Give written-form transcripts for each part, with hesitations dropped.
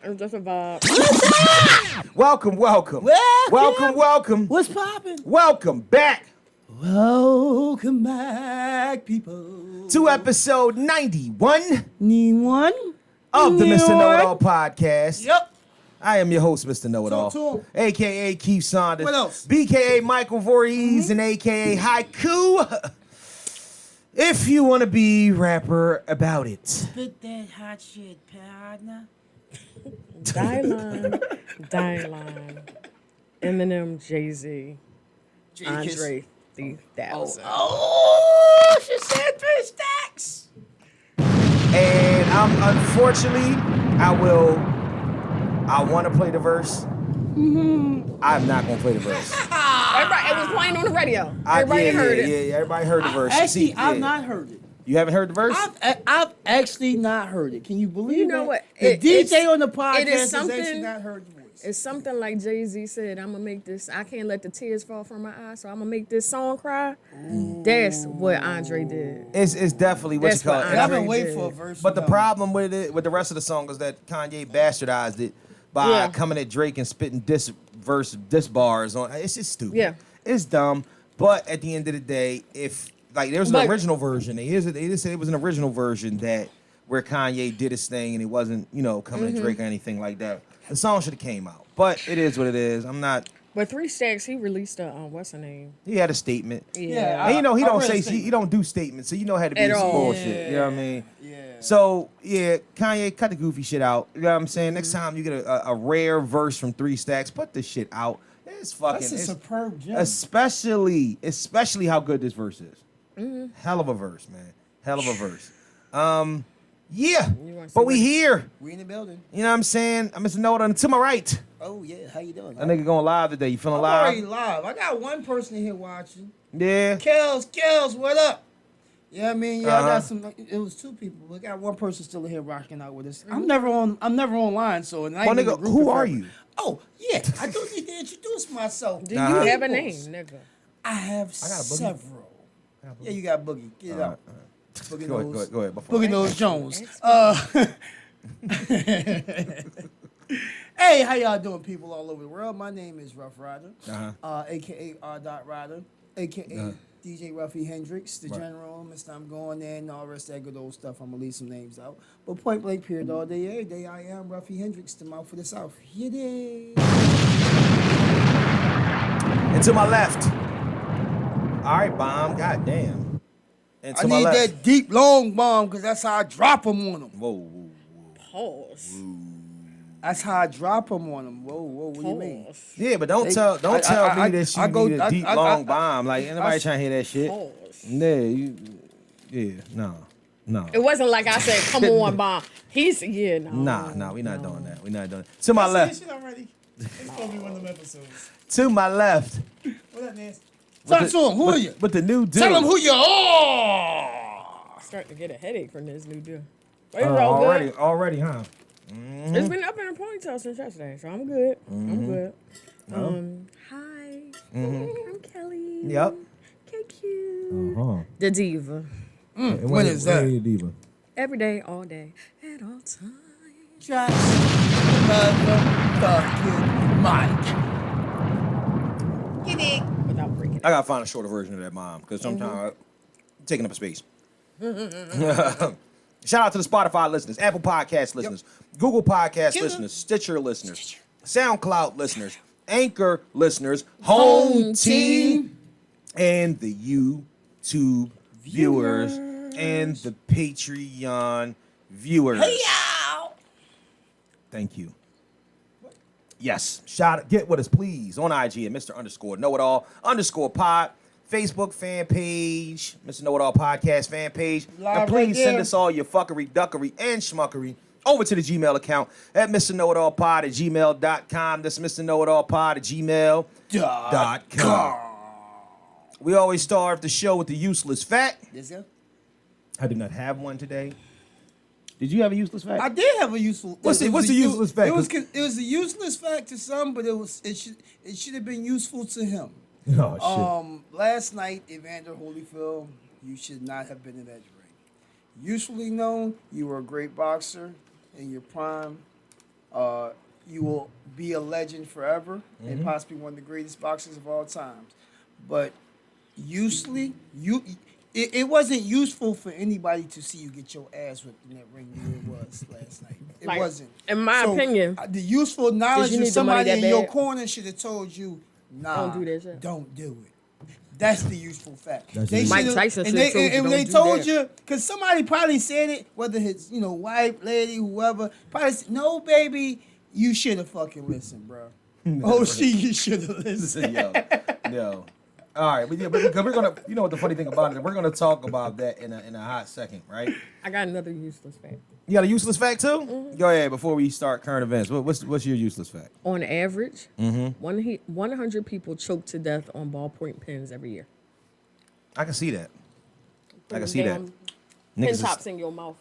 It's just a vibe. Welcome. Welcome. What's poppin'? Welcome back. Welcome back, people. To episode 91 Anyone? of the Mr. Know-It-All podcast. Yep. I am your host, Mr. Know-It-All, Talk to him. a.k.a. Keith Saunders. What else? B.K.A. Michael Voorhees, and a.k.a. Haiku. If you want to be rapper about it. Spit that hot shit, partner. Dylan. Eminem, Jay-Z, Andre 3000. Oh, she said 3 stacks. And unfortunately, I want to play the verse. I'm not going to play the verse. Everybody, it was playing on the radio. Everybody heard it. Yeah, everybody heard the verse. Actually, I've not heard it. You haven't heard the verse? I've actually not heard it. Can you believe You know that? what? The DJ on the podcast has something- actually not heard the voice. It's something like Jay-Z said, I'm going to make this, I can't let the tears fall from my eyes, so I'm going to make this song cry. That's what Andre did. It's definitely what That's you call what it. I've Andre been waiting did. for a verse. But the problem with it, with the rest of the song, is that Kanye bastardized it by coming at Drake and spitting diss bars on. It's just stupid. Yeah. It's dumb. But at the end of the day, if like there's an original version, they just said it was an original version that where Kanye did his thing and it wasn't coming at Drake or anything like that. The song should have came out. But it is what it is. I'm not. But 3 Stacks, he released a, what's her name? He had a statement. Yeah. And he don't read say a statement. he don't do statements, so it had to be At some all. bullshit. You know what I mean? Yeah. So Kanye, cut the goofy shit out. You know what I'm saying? Next time you get a rare verse from 3 Stacks, put this shit out. It's fucking. That's a superb gem. Especially how good this verse is. Hell of a verse, man. Hell of a verse. Yeah. But we here. We in the building. You know what I'm saying? I'm Mr. Know-It-All. To my right. Oh yeah, how you doing? That nigga going live today. You feeling I'm live? already live. I got one person in here watching. Yeah. Kels, what up? Yeah, I mean, I got some. It was 2 people. We got one person still in here rocking out with us. I'm never online, so and I Well, ain't in the nigga, group who forever. are you? Oh yeah, I do need to introduce myself. Do you have a name, nigga? I have got a boogie. several. Yeah, you got Boogie. Get it out. Boogie Go Nose. ahead. Boogie Nose Jones. Hey, how y'all doing, people all over the world? My name is Rough Rider, a.k.a. R. Rider, a.k.a. DJ Ruffy Hendrix, the General, Mr. I'm Going There, and all the rest of that good old stuff. I'm going to leave some names out. But point blank period all day, every day, I am Ruffy Hendrix, the mouth of the South. Yeah, day. And to my left. All right, bomb. God damn. And to I my need left. that deep, long bomb, because that's how I drop them on them. Whoa. Pause. That's how I drop them on them. Whoa, what do you mean? Pause. Yeah, but don't tell me that you need a deep, long bomb. Like, anybody trying to hear that shit. Pause. No. It wasn't like I said, come on, bomb. He's, no. Nah, we not doing that. We not doing it. To my left. Already. It's going to be one of them episodes. To my left. What up, Nancy? Talk to him. Who are you? With the new dude. Tell him who you are. Starting to get a headache from this new deal. But it's all good. Already, huh? It's been up in a ponytail since yesterday, so I'm good. I'm good. Hi. I'm Kellie. Yep. KQ. The diva. When is that? Diva? Every day, all day, at all times. Just motherfucking mic. Get it. Without breaking it. I gotta find a shorter version of that, mom, because sometimes I'm taking up a space. Shout out to the Spotify listeners, Apple Podcast listeners, Google Podcast listeners, Stitcher listeners, SoundCloud listeners, Anchor listeners, Home Team, and the YouTube viewers and the Patreon viewers. Hey, y'all. Thank you. Yes. Get with us, please, on IG at Mr_Know-It-All_pod. Facebook fan page, Mr. Know-It-All podcast fan page. And please send us all your fuckery, duckery, and schmuckery over to the Gmail account at MrKnowItAllPod@gmail.com. That's MrKnowItAllPod@gmail.com. We always start the show with the useless fact. Yes, sir. I did not have one today. Did you have a useless fact? I did have a useful. What's the useless fact? It was a useless fact to some, but it should have been useful to him. Oh, shit. Last night, Evander Holyfield, you should not have been in that ring. Usually known, you were a great boxer in your prime. You will be a legend forever and possibly one of the greatest boxers of all times. But it wasn't useful for anybody to see you get your ass whipped in that ring the way it was last night. It Like, wasn't. in my opinion, The useful knowledge you of need the money somebody in that your bad? corner should have told you, nah, Don't do that shit. don't do it. That's the useful fact. That's They it. Mike should've- Tyson and should've they, told you, and they don't do told that. you, because somebody probably said it, whether it's, wife, lady, whoever, probably said, no, baby, you should have fucking listened, bro. Oh, you should have listened. Yo. All right, but we're gonna. You know what the funny thing about it? We're gonna talk about that in a hot second, right? I got another useless fact. You got a useless fact too? Go ahead before we start current events. What's your useless fact? On average, 100 people choke to death on ballpoint pens every year. I can see that. I can see that. Damn Niggas Pen is, tops in your mouth.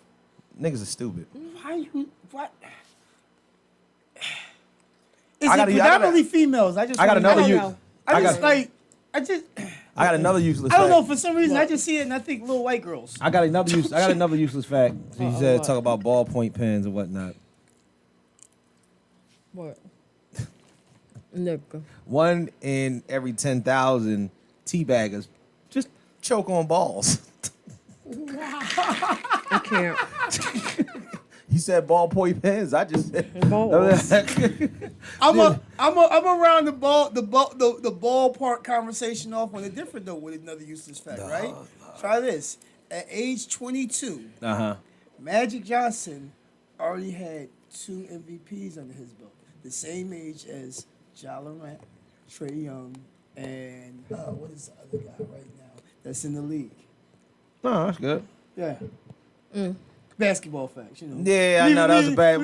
niggas is stupid. Why you, what? I Is gotta- it predominantly females? I I got another don't use. know. I got another useless. I don't fact. know, for some reason, I just see it and I think little white girls. I got another useless fact. So you said talk about ballpoint pens and whatnot. What? Nigga. 1 in every 10,000 teabaggers just choke on balls. I can't. You said ballpoint pens. I just said Balls. I'm around the ballpark conversation off on a different note with another useless fact, right? Try this. At age 22, Magic Johnson already had 2 MVPs under his belt, the same age as Ja Morant, Trey Young, and what is the other guy right now that's in the league? Oh, that's good. Yeah. Basketball facts, Yeah, I know, that was a bad-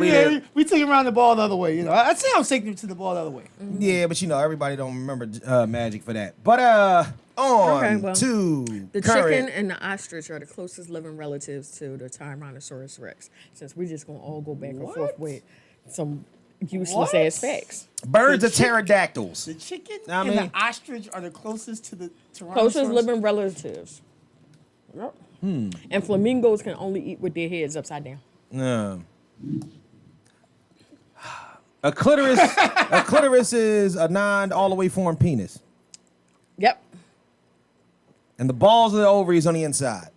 We took around the ball the other way, I'd say I was taking him to the ball the other way. Yeah, but everybody don't remember Magic for that. But on to The current. chicken and the ostrich are the closest living relatives to the Tyrannosaurus Rex. Since we just gonna all go back and forth with some useless ass facts. Birds The are pterodactyls. The chicken I and mean- the ostrich are the closest to the Tyrannosaurus. Closest living relatives. Yep. And flamingos can only eat with their heads upside down. No. A clitoris is a non all the way formed penis, Yep. and the balls of the ovaries on the inside.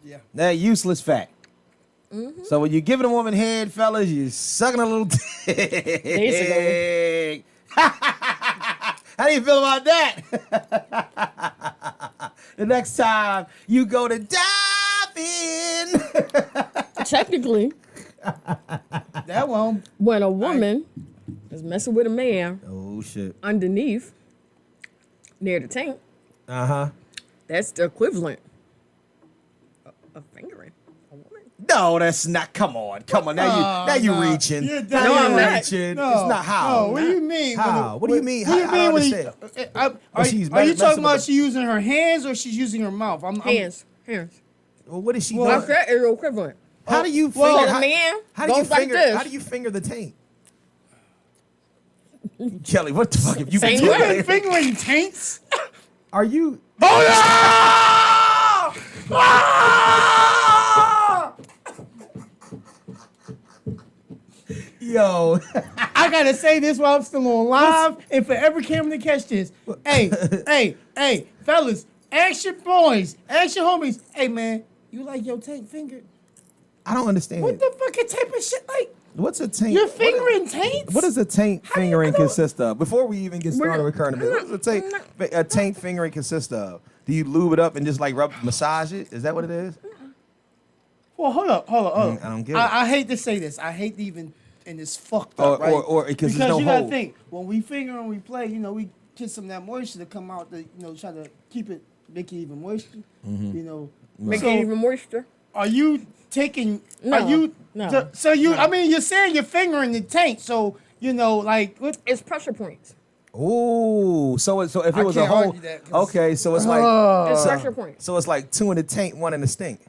Yeah. That useless fact. So when you're giving a woman head, fellas, you're sucking a little dick. Basically. How do you feel about that? The next time you go to dive in. Technically, That one. when a woman is messing with a man Oh shit. underneath, near the tank, Uh-huh. that's the equivalent of fingering a woman. No, that's not. Come on. Now you reaching. You're Now dumb. you I'm not. reaching. No, it's not how. No, what do you mean? How? What do you mean? What do you How- I don't mean when understand. are she's you messing talking about with she using her hands or she's using her mouth? Hands. Well, what is she That's doing? that is equivalent. How do you well, finger? the how, man how do you goes like finger? this. How do you finger the taint? Kelly, what the fuck have you been Same doing? way. lately? Fingering taints? Are you? Oh no! Ah! Yo, I gotta say this while I'm still on live and for every camera to catch this. Hey, fellas, ask your boys, ask your homies. Hey man, you like your taint fingered? I don't understand. What the fucking type of shit like? What's a taint? You're fingering taints? What does a taint do you- fingering I don't- consist of? Before we even get started with current events, what does a taint fingering consist of? Do you lube it up and just like massage it? Is that what it is? Well, hold up. I don't get it. I hate to say this. I hate to even, and it's fucked up, right? Or because there's no you gotta hole. think, when we finger and we play, we get some of that moisture to come out to, try to keep it, make it even moisture, Make So, it even moisture. Are you taking, No, are you, no, so you, I mean, you're saying you're fingering the tank, so, like, what? It's pressure points. Ooh, so if it I was a can't hole, argue that 'cause- okay, so it's like It's pressure points. so it's like 2 in the taint, 1 in the stink.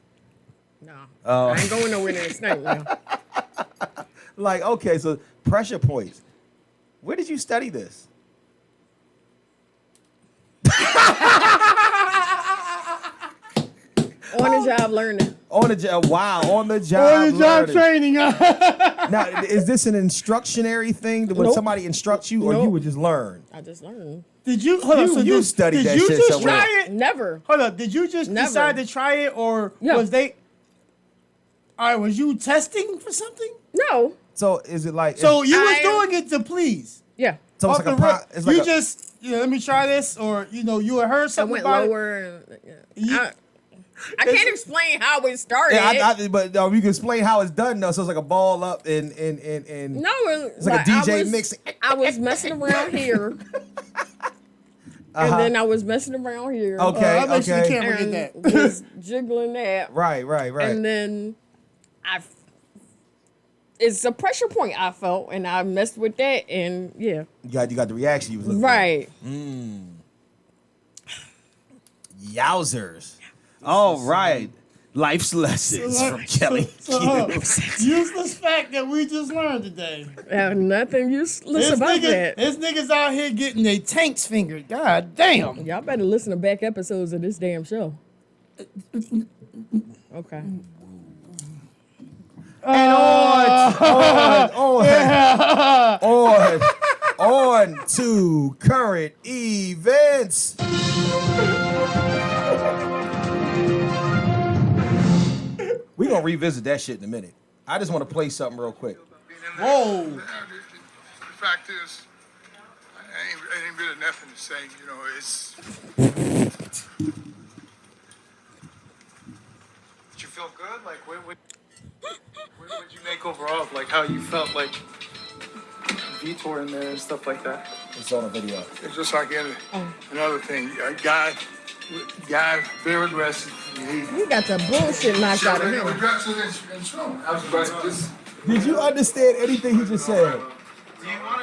No. Oh. I ain't going nowhere near the snake now. Like, okay, so pressure points. Where did you study this? On the job learning. On the job. Wow. On the job. On the job learning. training. Now, is this an instructionary thing? When Nope. somebody instructs you, or Nope. you would just learn? I just learned. Did you hold on? So You did, studied did that you shit just somewhere. try it? Never. Hold up. Did you just Never. decide to try it, or Yeah. was they? All right. Was you testing for something? No. So is it like? So you was I- doing it to please. Yeah. so it's Off like a the pro, rip. it's like you a, just let me try this, or you had heard I something went about it. lower. And, You- I can't explain how it started. but you can explain how it's done though. So it's like a ball up and No, it's like a DJ I was, mix. I was messing around here, and then I was messing around here. Okay, I bet you the okay. camera get that. And was jiggling that, Right. and then it's a pressure point I felt, and I messed with that, and yeah, You got the reaction you was looking right. for. Yowzers. All right. Life's lessons from Kellie. Useless fact that we just learned today. Nothing useless about that. This niggas out here getting their tanks fingered. God damn. Y'all better listen to back episodes of this damn show. Okay. On to current events. We gonna revisit that shit in a minute. I just want to play something real quick. Whoa. The fact is, I ain't really nothing to say. You know, it's. Did you feel good? Like, what would you make overall? Like, how you felt like Vitor in there and stuff like that? It's on a video. It's just like another thing. God, very aggressive. You got the bullshit knocked out of him. Aggressive and strong. I was right. Did you understand anything he just said?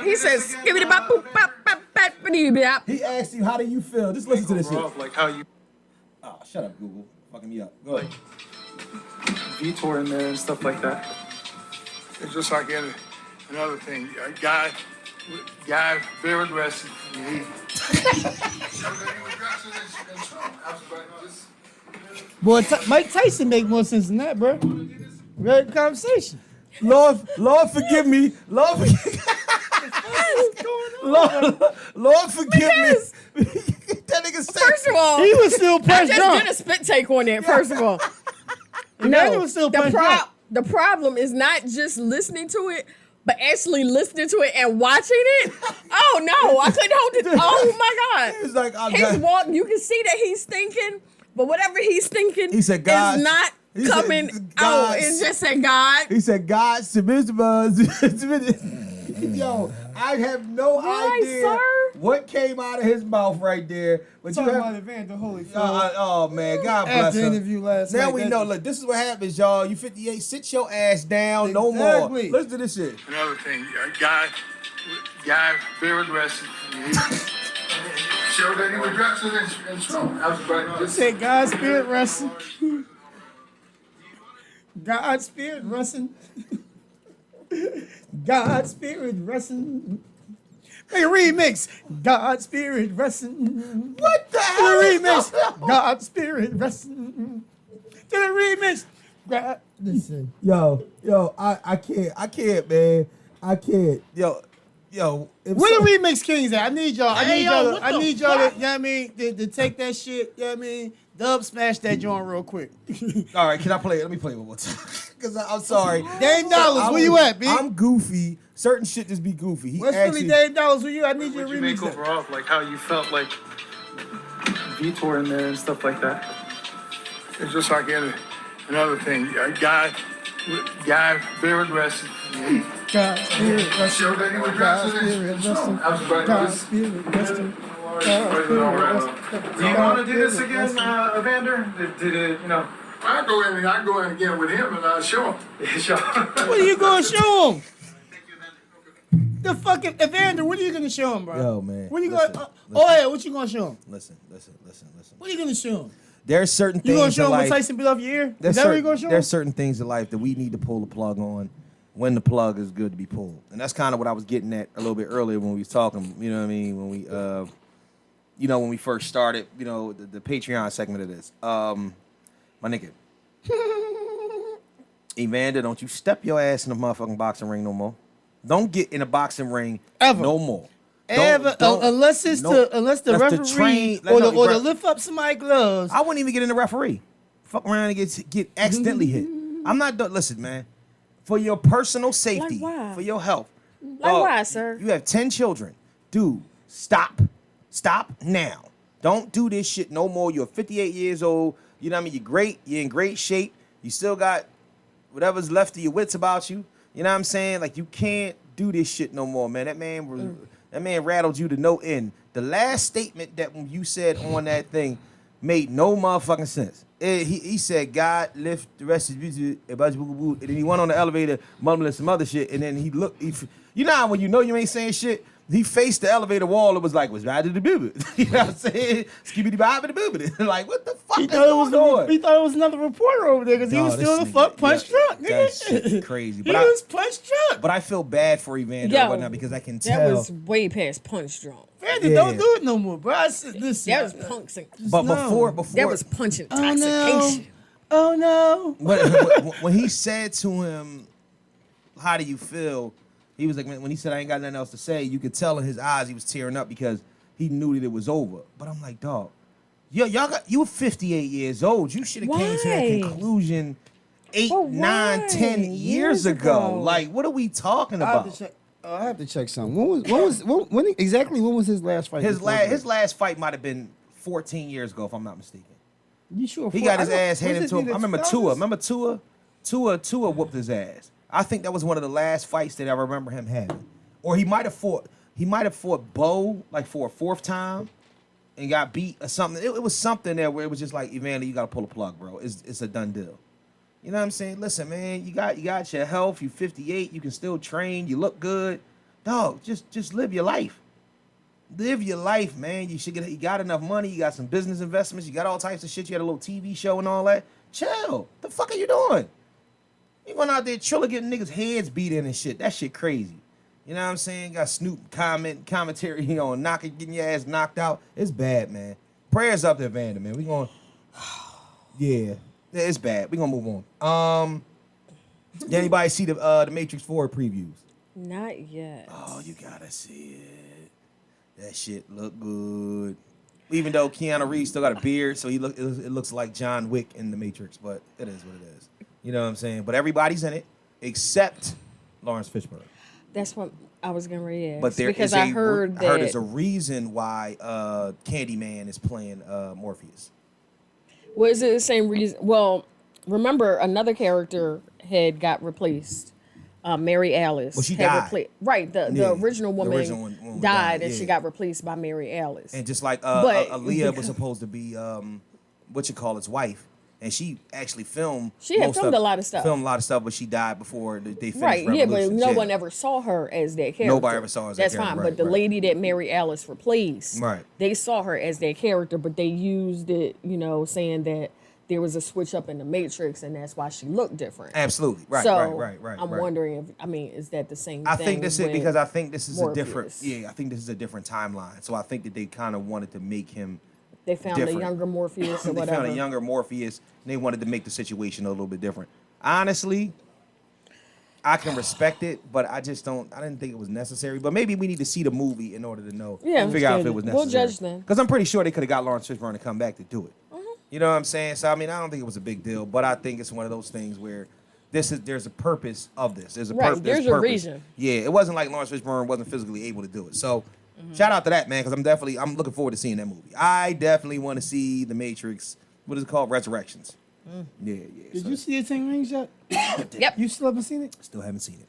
He says, "Give me the bop, boop, bop, bop, bop, biddy, bop." He asked you, how do you feel? Just listen to this shit. Like how you Oh, shut up, Google. Fucking me up. Go ahead. Vitor in there and stuff like that. It's just like another thing. God, very aggressive. Boy, Mike Tyson make more sense than that, bro. Great conversation. Lord, forgive me. Lord, forgive Lord, forgive me. That nigga said. First of all, He was still I pressed just drunk. did a spit take on that. First of all, Evander was still pressed drunk. the problem is not just listening to it, but actually listening to it and watching it. Oh no, I couldn't hold it. Oh my god, He was like, his walk. You can see that he's thinking, but whatever he's thinking, He said, God. is not He said, coming God. out. It just said God. He said, God, Yo, I have no Right, idea sir? what came out of his mouth right there. But you Talking have, about Evander Holyfield. oh man, God bless After him. interview last Now night, we that- know. Look, this is what happens, y'all. You 58, sit your ass down, no more. Exactly. Listen to this shit. Another thing, God, very aggressive. Showed that he was aggressive and strong. I was right. Just Said God spirit wrestling. God spirit wrestling. God spirit wrestling. Make a remix. God spirit wrestling. What the To hell? the remix. God spirit wrestling. To the remix. God. Listen. Yo, I can't, man. I can't. Yo. If Where so- the remix kings at? I need y'all. I Hey, need yo, y'all. what I the need y'all to, fuck? you know what I mean, to take that shit, you know what I mean? Dub smash that joint real quick. All right, can I play it? Let me play it one more time. Because I'm sorry. Dame Dollars, where you at, B? I'm goofy. Certain shit just be goofy. He What's actually, Philly Dame Dollars? Where you at? I need you what to you make remix that. overall? Like how you felt like Vitor in there and stuff like that. It's just like another thing. God, very aggressive. God spirit wrestling. Showed that he was God aggressive spirit and strong. wrestling. I was right. God Just spirit wrestling. Do you want to do this again, Evander? Did it, you know? I go in again with him and I show him. What are you gonna show him? The fucking Evander, what are you gonna show him, bro? Yo, man, What are you listen, gonna? Oh yeah, what you gonna show him? Listen. What are you gonna show him? There's certain You things gonna show in him when life. Tyson bit off your ear? There's Is that what you certain, gonna show there's him? certain things in life that we need to pull the plug on when the plug is good to be pulled. And that's kind of what I was getting at a little bit earlier when we was talking, you know what I mean? When we, when we first started, the Patreon segment of this. My nigga. Evander, don't you step your ass in the motherfucking boxing ring no more. Don't get in a boxing ring Ever. no more. Ever, unless the referee or to lift up somebody's gloves. I wouldn't even get in the referee. Fuck around and get accidentally hit. I'm not done. Listen, man. For your personal safety, why? for your health. Like why, sir? You have 10 children. Dude, stop. Stop now. Don't do this shit no more. You're 58 years old. You know what I mean? You're great. You're in great shape. You still got whatever's left of your wits about you. You know what I'm saying? Like, you can't do this shit no more, man. That man rattled you to no end. The last statement that you said on that thing made no motherfucking sense. He said, God lift the rest of you, and then he went on the elevator mumbling some other shit, and then he looked, you know how when you ain't saying shit, he faced the elevator wall and was like, was right to the boo. You know what I'm saying? Skibidi bob and the boo. Like, what the fuck is going on? He thought it was another reporter over there because he was still the fuck punch drunk. That shit is crazy. He was punch drunk. But I feel bad for Evander and whatnot because I can tell. That was way past punch drunk. Evander, don't do it no more, bro. I said, listen. That was punks. But before That was punch intoxication. Oh no. When he said to him, how do you feel? He was like, when he said, I ain't got nothing else to say, you could tell in his eyes he was tearing up because he knew that it was over. But I'm like, dog, you were 58 years old. You should have came to that conclusion 8, 9, 10 years ago. Like, what are we talking about? I have to check something. When was his last fight? His last fight might have been 14 years ago, if I'm not mistaken. You sure? He got his ass handed to him. I remember Tua. Tua whooped his ass. I think that was one of the last fights that I remember him having. Or he might have fought Bo like for a fourth time and got beat or something. It was something there where it was just like, Evander, you gotta pull a plug, bro. It's a done deal. You know what I'm saying? Listen, man, you got your health, you 58, you can still train, you look good. Dog, just live your life. Live your life, man. You got enough money, you got some business investments, you got all types of shit, you had a little TV show and all that. Chill. The fuck are you doing? You going out there chilling, getting niggas' heads beat in and shit. That shit crazy. You know what I'm saying? Got Snoop commentary, getting your ass knocked out. It's bad, man. Prayers up to Evander, man. We going, yeah, it's bad. We gonna move on. Did anybody see the Matrix 4 previews? Not yet. Oh, you gotta see it. That shit look good. Even though Keanu Reeves still got a beard, so it looks like John Wick in the Matrix, but it is what it is. You know what I'm saying? But everybody's in it except Lawrence Fishburne. That's what I was going to ask. But because I heard there's a reason why Candyman is playing Morpheus. Well, is it the same reason? Well, remember another character had got replaced. Mary Alice. Well, she died. Right, the original woman, woman died, and she got replaced by Mary Alice. And just like Aaliyah was supposed to be its wife. And she actually filmed. She had filmed a lot of stuff. But she died before they finished. Right, yeah, but no one ever saw her as that character. Nobody ever saw her as that character. That's fine, but the lady that Mary Alice replaced, right, they saw her as that character, but they used it, saying that there was a switch up in the Matrix, and that's why she looked different. Absolutely, right, so right. I'm wondering is that the same thing? I think this is because I think this is Morpheus? a different. Yeah, I think this is a different timeline. So I think that they kind of wanted to make him. They found different. a younger Morpheus or they whatever. found a younger Morpheus, and they wanted to make the situation a little bit different. Honestly, I can respect it, but I didn't think it was necessary. But maybe we need to see the movie in order to know, figure out if it was necessary. We'll judge then. Because I'm pretty sure they could have got Lawrence Fishburne to come back to do it. You know what I'm saying? So, I mean, I don't think it was a big deal, but I think it's one of those things where there's a purpose of this. There's a purpose. There's a reason. Yeah, it wasn't like Lawrence Fishburne wasn't physically able to do it. So, shout out to that, man, because I'm looking forward to seeing that movie. I definitely want to see The Matrix. What is it called? Resurrections. Yeah. Did you see the 10 Rings yet? Yep. You still haven't seen it? Still haven't seen it.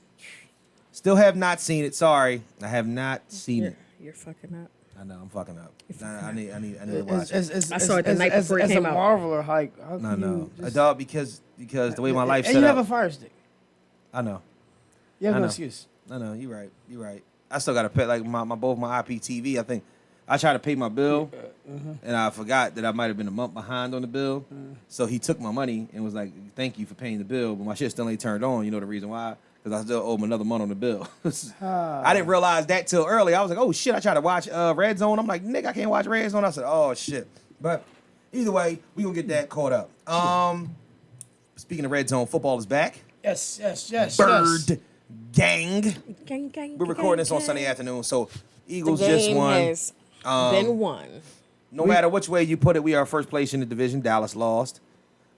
Still have not seen it. Sorry, I have not seen it. You're fucking up. I know I'm fucking up. I need to watch it. I saw it the night before it came out. As a Marveler, like, No. Dog, because the way my life's set set up. And you up. have a Fire Stick. I know. You have I no know. excuse. I know. You're right. I still got to pay like both my IPTV. I think I tried to pay my bill, and I forgot that I might have been a month behind on the bill. So he took my money and was like, "Thank you for paying the bill," but my shit still ain't turned on. You know the reason why? Because I still owe him another month on the bill. I didn't realize that till early. I was like, "Oh shit!" I tried to watch Red Zone. I'm like, "Nigga, I can't watch Red Zone." I said, "Oh shit!" But either way, we gonna get that caught up. Speaking of Red Zone, football is back. Yes. Bird gang. Gang, We're recording this on Sunday afternoon, so The Eagles just game won. has been won. No matter which way you put it, we are first place in the division. Dallas lost.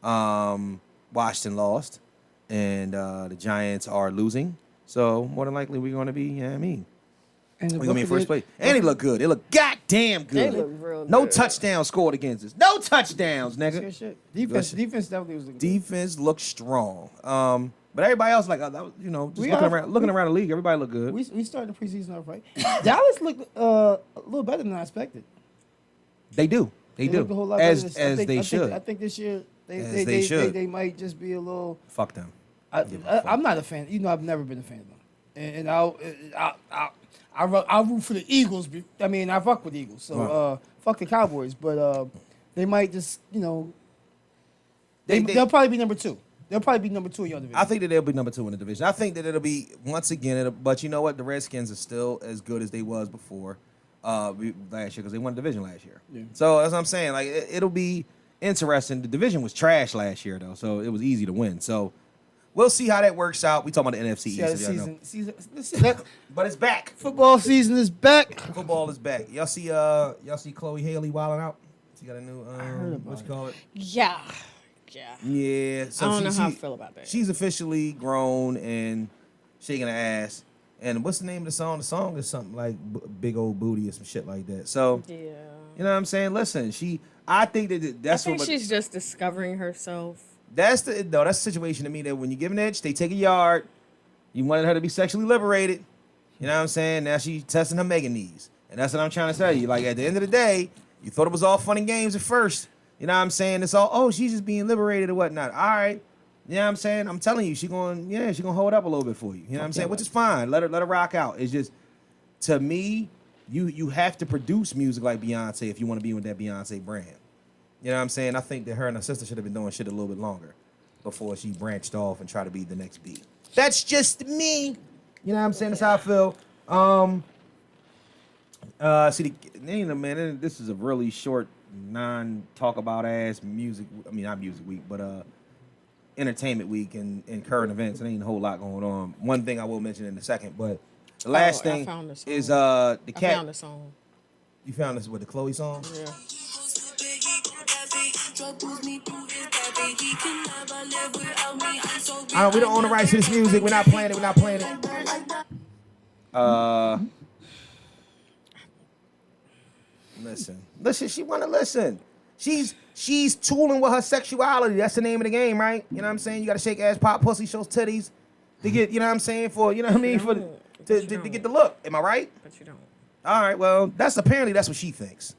Washington lost. And the Giants are losing. So more than likely we're going to be, we're going to be in first place. And they look good. They look goddamn good. They look real No good. touchdowns scored against us. No touchdowns, nigga. Good shit. Defense definitely was looking good. Defense looked strong. But everybody else, like, that was, just looking around the league, everybody looked good. We started the preseason off right. Dallas looked a little better than I expected. They do. They do. looked a whole lot As better than- they should. I think this year As they should. they might just be a little. Fuck them. I'm not a fan. I've never been a fan of them, and I'll root for the Eagles. I fuck with the Eagles, so Right. fuck the Cowboys. But they might just, they'll They- probably be number 2. They'll probably be number 2 in your division. I think that they'll be number 2 in the division. I think that it'll be, once again, but you know what? The Redskins are still as good as they was before last year because they won the division last year. Yeah. So that's what I'm saying. Like, it'll be interesting. The division was trash last year, though, so it was easy to win. So we'll see how that works out. We talking about the NFC See how the East. so y'all know. season. But it's back. Football season is back. Football is back. Y'all see Chloe Haley wilding out? She got a new heard about what you call it? Yeah. Yeah. So I don't know how I she- feel about that. She's officially grown and shaking her ass. And what's the name of the song? The song is something like Big Old Booty or some shit like that. So, Yeah. you know what I'm saying? Listen, I think that's I think what she's just discovering herself. that's the situation to me that when you give an itch, they take a yard. You wanted her to be sexually liberated. You know what I'm saying? Now she's testing her mega knees. And that's what I'm trying to tell you. Like, at the end of the day, you thought it was all fun and games at first. You know what I'm saying? It's all, she's just being liberated or whatnot. All right. You know what I'm saying? I'm telling you, she's gonna hold up a little bit for you. You know what I'm saying? Which is fine. Let her rock out. It's just, to me, you have to produce music like Beyonce if you want to be with that Beyonce brand. You know what I'm saying? I think that her and her sister should have been doing shit a little bit longer before she branched off and tried to be the next B. That's just me. You know what I'm saying? That's how I feel. Man, this is a really short, non-talk about ass music. I mean, not music week, but entertainment week and current events. There ain't a whole lot going on. One thing I will mention in a second, but the last thing is the cat. I found the song. You found this with the Chloe song? Yeah. We don't own the rights to this music. We're not playing it. Listen. She want to listen. She's tooling with her sexuality. That's the name of the game, right? You know what I'm saying? You got to shake ass, pop pussy, show titties to get. You know what I'm saying? To get the look. Am I right? But you don't. All right. Well, that's what she thinks.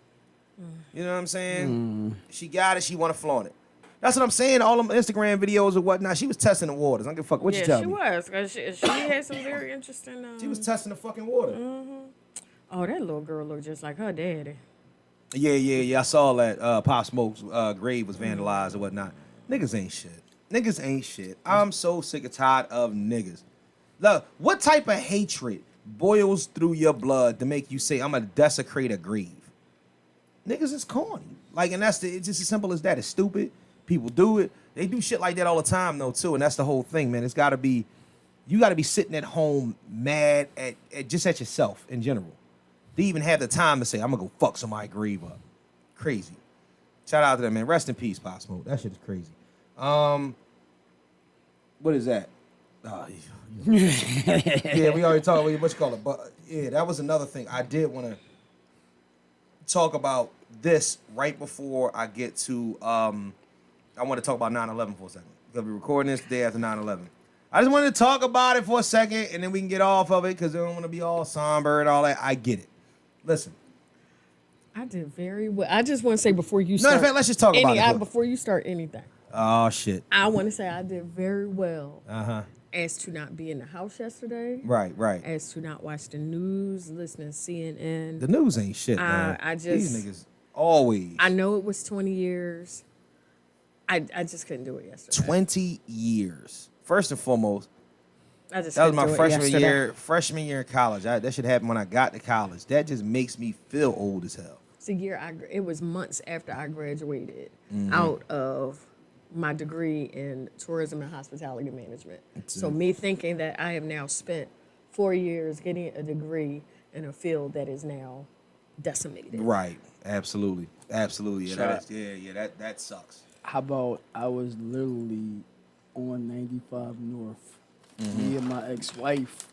You know what I'm saying? She got it. She want to flaunt it. That's what I'm saying. All them Instagram videos or whatnot. She was testing the waters. I don't give a fuck what you tell me. Yeah, she was. 'Cause she had some very interesting. She was testing the fucking water. Oh, that little girl looked just like her daddy. Yeah. I saw that Pop Smoke's grave was vandalized or whatnot. Niggas ain't shit. I'm so sick and tired of niggas. Look, what type of hatred boils through your blood to make you say, I'm going to desecrate a grave? Niggas is corny. Like, and it's just as simple as that. It's stupid. People do it. They do shit like that all the time, though, too. And that's the whole thing, man. You got to be sitting at home mad at yourself in general. They even have the time to say, I'm going to go fuck somebody's grave up. Crazy. Shout out to them, man. Rest in peace, Pop Smoke. That shit is crazy. What is that? Yeah, we already talked about what you call it. But, yeah, that was another thing. I did want to talk about this right before I get to, I want to talk about 9/11 for a second. Because we're recording this the day after 9/11. I just wanted to talk about it for a second, and then we can get off of it because I don't want to be all somber and all that. I get it. Listen. I did very well. I just want to say before you start. No, in fact, let's just talk about it. Before you start anything. Oh, shit. I want to say I did very well. Uh-huh. As to not be in the house yesterday. Right. As to not watch the news, listen to CNN. The news ain't shit, man. These niggas always. I know it was 20 years. I just couldn't do it yesterday. 20 years. First and foremost, that was my freshman year in college. That should happen when I got to college. That just makes me feel old as hell. It's a year it was months after I graduated out of my degree in tourism and hospitality management. So me thinking that I have now spent 4 years getting a degree in a field that is now decimated. Right. Absolutely. Absolutely. Yeah, Shot. that sucks. How about I was literally on 95 North, me and my ex-wife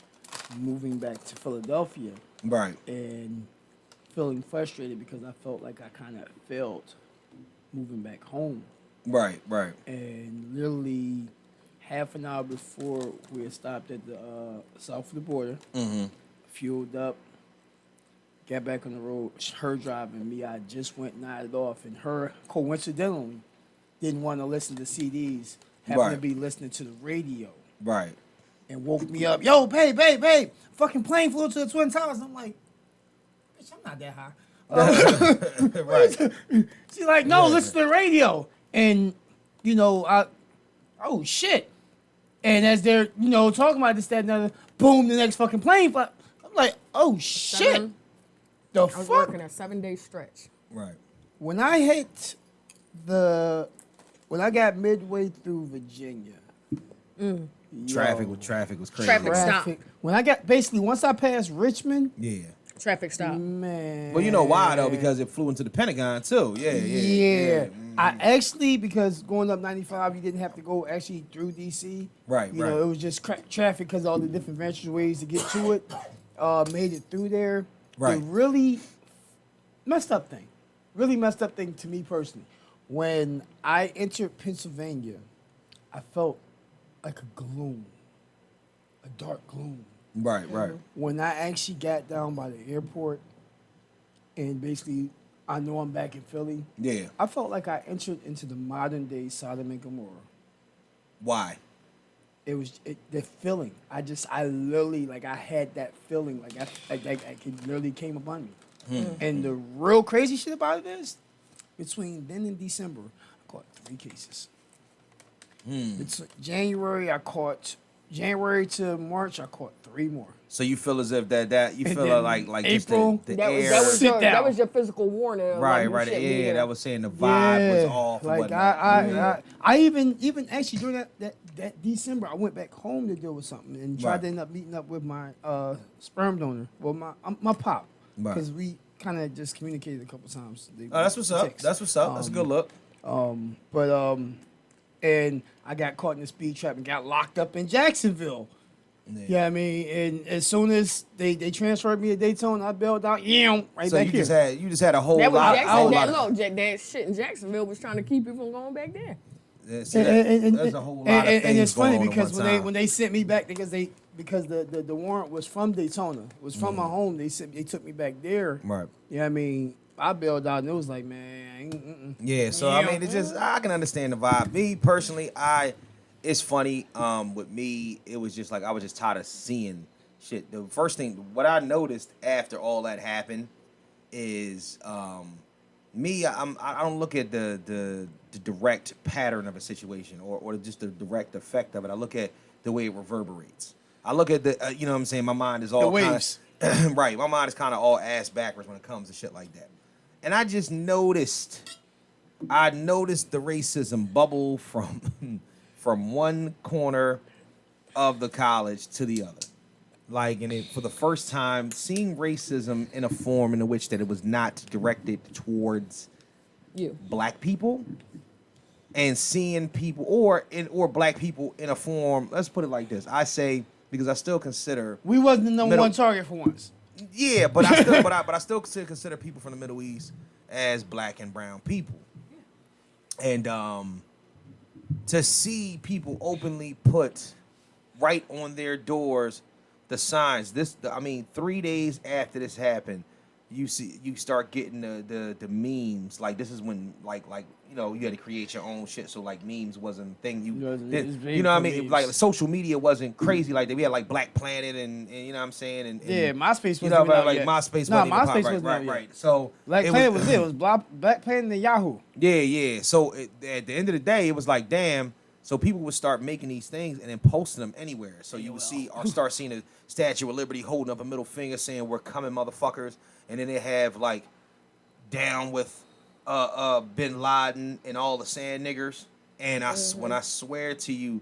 moving back to Philadelphia Right. and feeling frustrated because I felt like I kind of failed moving back home. Right. And literally half an hour before we had stopped at the south of the border, fueled up, got back on the road, her driving me, I just went nodded off, and her coincidentally didn't want to listen to CDs, happened to Right. be listening to the radio Right. and woke me up. Yo, babe, fucking plane flew to the Twin Towers. I'm like, bitch, I'm not that high. Right. She's like, no, listen to the radio. And, oh shit. And as they're, talking about this, that, and the other, boom, the next fucking plane fly. I'm like, oh shit. Seven- The I was fuck? working a 7-day stretch. Right. When I got midway through Virginia, Traffic yo, was crazy. Traffic stop. When I got, basically, once I passed Richmond, Yeah. Traffic stop. man. Well, you know why though? Because it flew into the Pentagon too. Yeah. I actually, because going up 95, you didn't have to go actually through DC. Right, You right. know, it was just traffic because all the different venture ways to get to it. Made it through there. Right. The really messed up thing to me personally. When I entered Pennsylvania, I felt like a gloom, a dark gloom. Right. When I actually got down by the airport and basically I know I'm back in Philly, Yeah. I felt like I entered into the modern day Sodom and Gomorrah. Why? It was the feeling. I literally, like, I had that feeling. Like, I it literally came upon me. And the real crazy shit about it is, between then and December, I caught 3 cases. It's January to March, I caught 3 more. So you feel as if that you And feel then like just April, the That was, air. that, was Sit your, down. that was your physical warning. of, Right. like, you shouldn't be Yeah, here. that was saying the vibe was off. and Like whatnot. I even actually during that December, I went back home to deal with something and tried Right. to end up meeting up with my sperm donor, well my pop, Right. because we kind of just communicated a couple times. Oh, that's what's up. Text. That's what's up. That's a good look. And I got caught in a speed trap and got locked up in Jacksonville. Yeah, I mean, and as soon as they transferred me to Daytona, I bailed out. Yeah, right So back you here. just had a whole That was lot. Jackson. whole That, lot of- look, that shit in Jacksonville was trying to keep you from going back there. Yeah, see, there's a whole lot of things and it's funny going on because at one time. when they sent me back because the warrant was from Daytona, it was from my home. They took me back there. Right. Yeah, I mean, I bailed out and it was like, man, Yeah, so I mean, it's just I can understand the vibe. Me personally, it's funny. With me, it was just like I was just tired of seeing shit. The first thing, what I noticed after all that happened, is me. I don't look at the direct pattern of a situation or just the direct effect of it. I look at the way it reverberates. I look at the you know what I'm saying. My mind is all waves. Right. My mind is kind of all ass backwards when it comes to shit like that. And I just noticed the racism bubble from one corner of the college to the other. Like, and for the first time, seeing racism in a form in which that it was not directed towards You. black people, and seeing people or black people in a form. Let's put it like this: I say, because I still consider. we wasn't the number Middle- one target for once. Yeah, but I still, but I still consider people from the Middle East as black and brown people, and to see people openly put right on their doors the signs. 3 days after this happened, you start getting the memes. Like, this is when like you had to create your own shit. So like memes wasn't a thing. It's big You know what I for mean? memes. Like social media wasn't crazy like that. We had like Black Planet and you know what I'm saying? And Yeah, MySpace you wasn't know, even out like yet. MySpace No, wasn't even MySpace pop, right, wasn't out right, yet. right. So Black Planet was it. It was Black Planet and Yahoo. Yeah. So at the end of the day, it was like, damn. So people would start making these things and then posting them anywhere. So you would start seeing a Statue of Liberty holding up a middle finger saying, "We're coming, motherfuckers," and then they have like down with Bin Laden and all the sand niggers. And when I swear to you,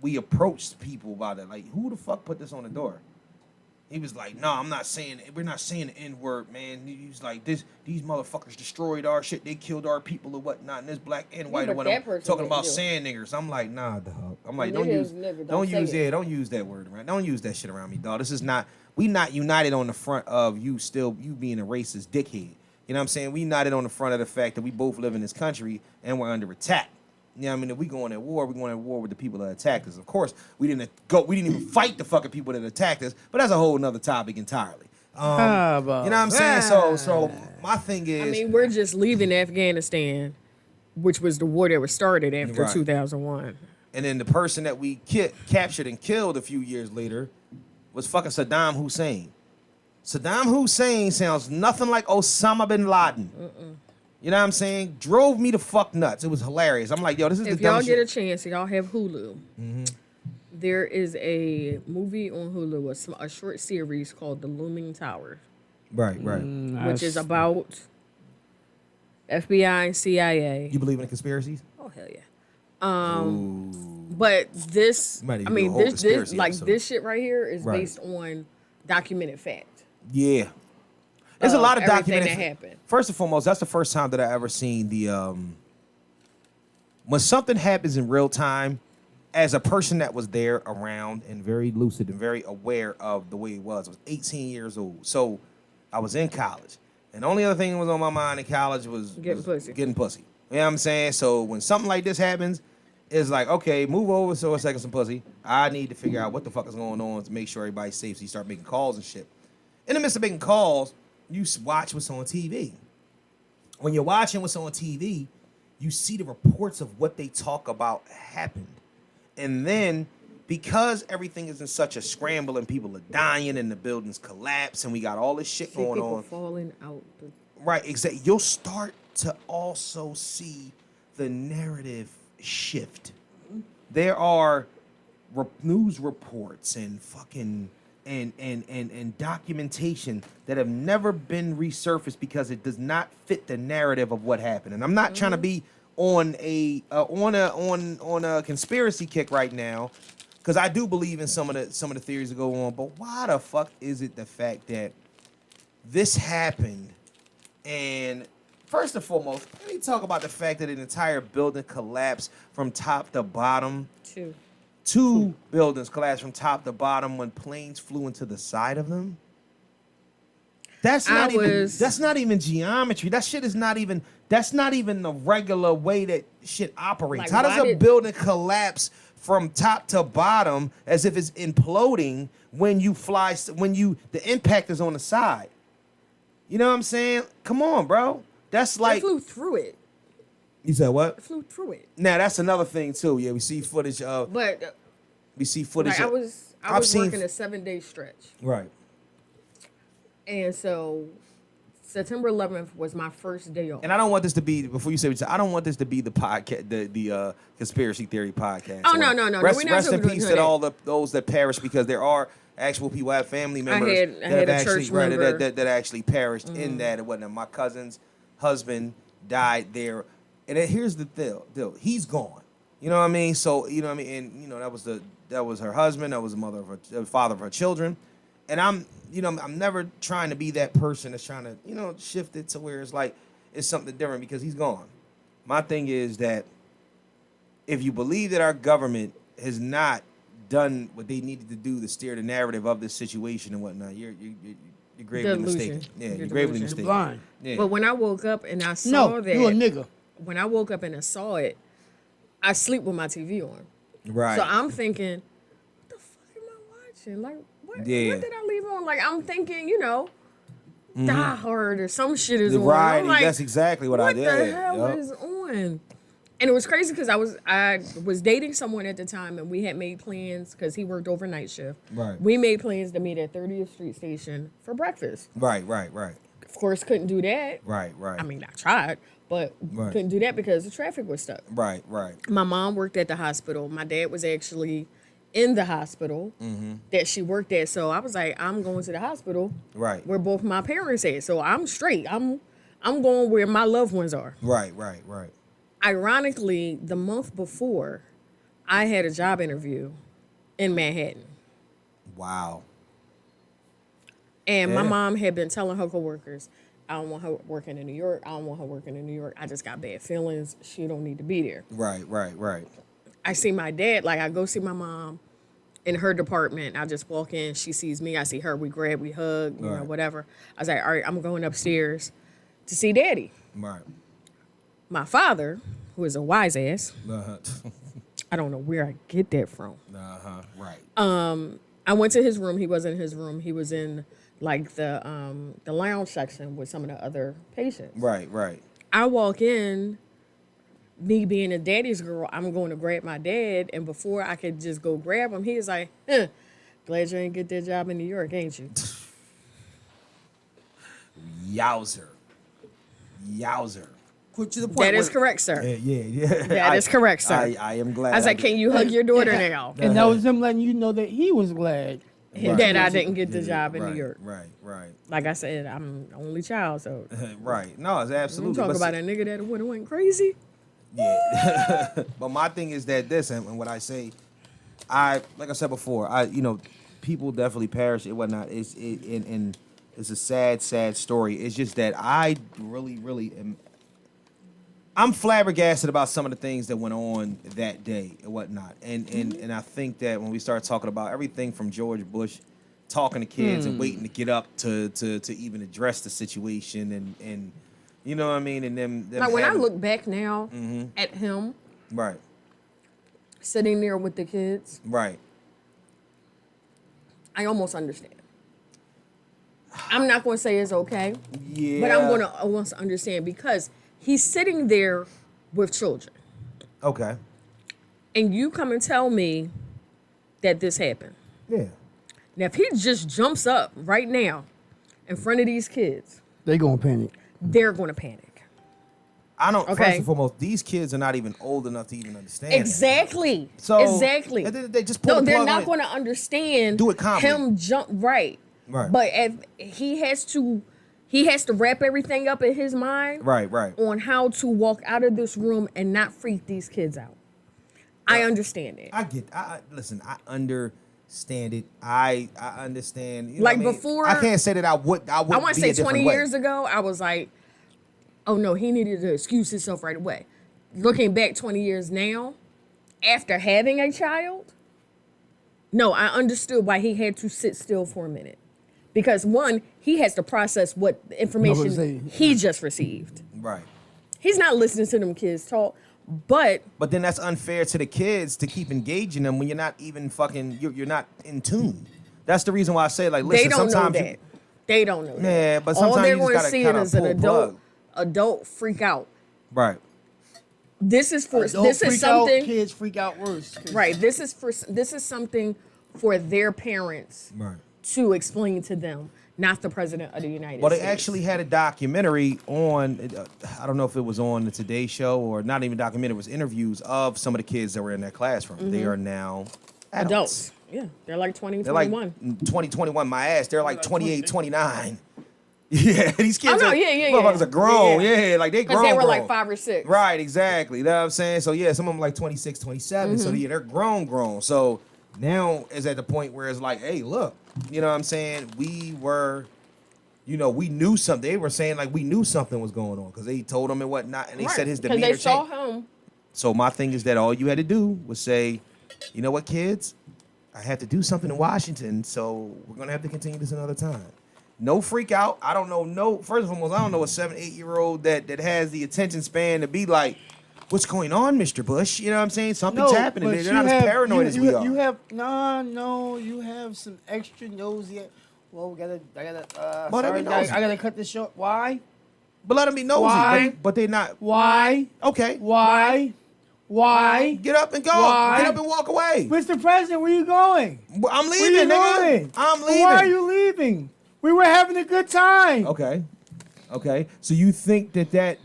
we approached people about it. Like, who the fuck put this on the door? He was like, no, we're not saying the N-word, man. He was like, these motherfuckers destroyed our shit. They killed our people or whatnot. And this black and white or whatever. Talking about sand niggers. I'm like, nah, dog. I'm like, don't use that word around. Don't use that shit around me, dog. This is not, we not united on the front of you being a racist dickhead. You know what I'm saying? We united on the front of the fact that we both live in this country and we're under attack. You know what I mean? If we going at war, we're going at war with the people that attacked us. Of course, we didn't even fight the fucking people that attacked us, but that's a whole nother topic entirely. You know what I'm saying? So my thing is, I mean, we're just leaving Afghanistan, which was the war that was started after 2001. And then the person that we captured and killed a few years later was fucking Saddam Hussein. Saddam Hussein sounds nothing like Osama bin Laden. You know what I'm saying? Drove me the fuck nuts. It was hilarious. I'm like, yo, this is if the y'all dumbest get shit. a chance, y'all have Hulu. There is a movie on Hulu, a short series called The Looming Tower, Right. which is about FBI and CIA. You believe in conspiracies? Oh hell yeah! But this, Might even I do a mean, whole this conspiracy like episode. this shit right here is Right. based on documented fact. Yeah. There's a lot of everything documented. that happened. First and foremost, that's the first time that I ever seen the when something happens in real time, as a person that was there around and very lucid and very aware of the way it was. I was 18 years old. So I was in college. And the only other thing that was on my mind in college was pussy. Getting pussy. You know what I'm saying? So when something like this happens, it's like, okay, move over so a second some pussy. I need to figure out what the fuck is going on to make sure everybody's safe. So you start making calls and shit. In the midst of making calls, you watch what's on TV. When you're watching what's on TV, you see the reports of what they talk about happened. And then, because everything is in such a scramble and people are dying and the buildings collapse and we got all this shit going people on. falling out. Right, exactly. You'll start to also see the narrative shift. There are news reports and fucking and documentation that have never been resurfaced because it does not fit the narrative of what happened. And I'm not trying to be on a conspiracy kick right now, because I do believe in some of the theories that go on. But why the fuck is it the fact that this happened? And first and foremost, let me talk about the fact that an entire building collapsed from top to bottom. Two buildings collapsed from top to bottom when planes flew into the side of them. That's not even geometry. That shit is not even. That's not even the regular way that shit operates. Like, how does a building collapse from top to bottom as if it's imploding when the impact is on the side? You know what I'm saying? Come on, bro. That's like It flew through it. You said what? It flew through it. Now that's another thing too. Yeah, we see footage of. But we see footage. like, of, I was working a 7-day stretch. Right. And so September 11th was my first day off. And I don't want this to be, before you say what you say, I don't want this to be the podcast, the conspiracy theory podcast. Oh, no. Rest in peace to all those that perished, because there are actual people. I have family members I had a church member that actually perished in that and whatnot. My cousin's husband died there. And here's the deal. He's gone. You know what I mean? So, you know what I mean? And, you know, that was her husband. That was the father of her children. And I'm never trying to be that person that's trying to, shift it to where it's like it's something different, because he's gone. My thing is that if you believe that our government has not done what they needed to do to steer the narrative of this situation and whatnot, you're gravely mistaken. Yeah, you're gravely mistaken. You're blind. Yeah. But when I woke up and I saw that, you a nigga. When I woke up and I saw it, I sleep with my TV on. Right. So I'm thinking, what the fuck am I watching? Like, what did I leave on? Like, I'm thinking, Die Hard or some shit is on. Right, I'm like, that's exactly what I did. What the hell is on? And it was crazy because I was dating someone at the time, and we had made plans because he worked overnight shift. Right. We made plans to meet at 30th Street Station for breakfast. Right. Of course, couldn't do that. Right. I mean, I tried, but couldn't do that because the traffic was stuck. Right. My mom worked at the hospital. My dad was actually in the hospital that she worked at. So I was like, I'm going to the hospital where both my parents at. So I'm straight. I'm going where my loved ones are. Right. Ironically, the month before, I had a job interview in Manhattan. Wow. And my Yeah. mom had been telling her coworkers, I don't want her working in New York. I don't want her working in New York. I just got bad feelings. She don't need to be there. Right. I see my dad, like I go see my mom in her department. I just walk in, she sees me, I see her, we grab, we hug, you know, Right. whatever. I was like, all right, I'm going upstairs to see daddy. Right. My father, who is a wise ass, Uh-huh. I don't know where I get that from. Right. I went to his room. He wasn't in his room. He was in like the lounge section with some of the other patients. Right. I walk in, me being a daddy's girl, I'm going to grab my dad, and before I could just go grab him, he was like, glad you ain't get that job in New York, ain't you? Yowzer. Quick to the point. That is correct, sir. Yeah. That is correct, sir. I am glad. I was like, can you hug your daughter now? And that was him letting you know that he was glad. That I didn't get the job in New York. Right. Like I said, I'm the only child, so Right. No, it's you absolutely. talk but about a nigga that would have went crazy. Yeah. But my thing is that this, and what I say, like I said before, people definitely perish and whatnot. And it's a sad story. It's just that I really am. I'm flabbergasted about some of the things that went on that day and whatnot. And I think that when we start talking about everything from George Bush talking to kids and waiting to get up to even address the situation and you know what I mean? And them Like when I having- look back now at him Right. sitting there with the kids, Right. I almost understand. I'm not going to say it's okay, Yeah. but I'm going to almost understand because he's sitting there with children. Okay. And you come and tell me that this happened. Yeah. Now, if he just jumps up right now in front of these kids, They gonna panic. they're going to panic. I don't. Okay. First and foremost, these kids are not even old enough to even understand. Exactly. So exactly. at the end of the day, just pull No, the they're plug on not it. going to understand. Do it calmly. Him jump right. Right. But if he has to wrap everything up in his mind. Right. On how to walk out of this room and not freak these kids out. I understand it. Listen. I understand it. I understand. You know Like what I mean? before- I can't say that I would. I want to be say a different 20 way. years ago, I was like, oh no, he needed to excuse himself right away. Looking back 20 years now, after having a child, no, I understood why he had to sit still for a minute. Because one, he has to process what information he just received. Right. He's not listening to them kids talk, but But then that's unfair to the kids to keep engaging them when you're not even fucking. You're not in tune. That's the reason why I say like, listen. they don't know sometimes that. They don't know that. Yeah, but all sometimes they're you just going to gotta see it kinda as an pull adult freak out. Right. This is for Adult this is freak out, something kids freak out worse. right. This is something for their parents Right. to explain to them, not the president of the United Well, States. they actually had a documentary on, I don't know if it was on the Today Show or not even documentary, it was interviews of some of the kids that were in that classroom. They are now adults. Yeah, they're like 20, They're like 21. 20, 21, my ass. They're like 28, 29. Yeah, these kids Oh, no, are, yeah. motherfuckers are grown. Yeah, like they Because grown. they were like grown. 5 or 6. Right, exactly. You know what I'm saying? So yeah, some of them like 26, 27. So yeah, they're grown. So now is at the point where it's like, hey, look, you know what I'm saying? We were, we knew something. They were saying like we knew something was going on because they told them and whatnot, and they said his Because demeanor they saw changed. him. So my thing is that all you had to do was say, you know what, kids, I have to do something in Washington, so we're gonna have to continue this another time. No freak out. I don't know. First of all, I don't know a 7, 8-year-old that has the attention span to be like, what's going on, Mr. Bush? You know what I'm saying? Something's happening. but They're not as paranoid as we are. You have you have some extra nosy. Well, I gotta cut this short. Why? But let them be nosy. Why? But they're not. Why? Okay. Why? Get up and go. Why? Get up and walk away. Mr. President, where you going? I'm Where you leaving, nigga. going? I'm leaving. Why are you leaving? We were having a good time. Okay. So you think that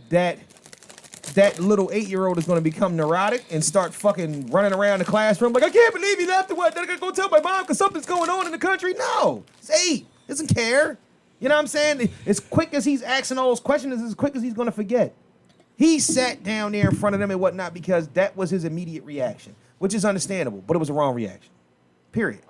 little 8-year-old is going to become neurotic and start fucking running around the classroom like, I can't believe he left. What? I gotta go tell my mom because something's going on in the country. No, it's 8. Doesn't care. You know what I'm saying? As quick as he's asking all those questions, as quick as he's going to forget. He sat down there in front of them and whatnot because that was his immediate reaction, which is understandable, but it was a wrong reaction. Period.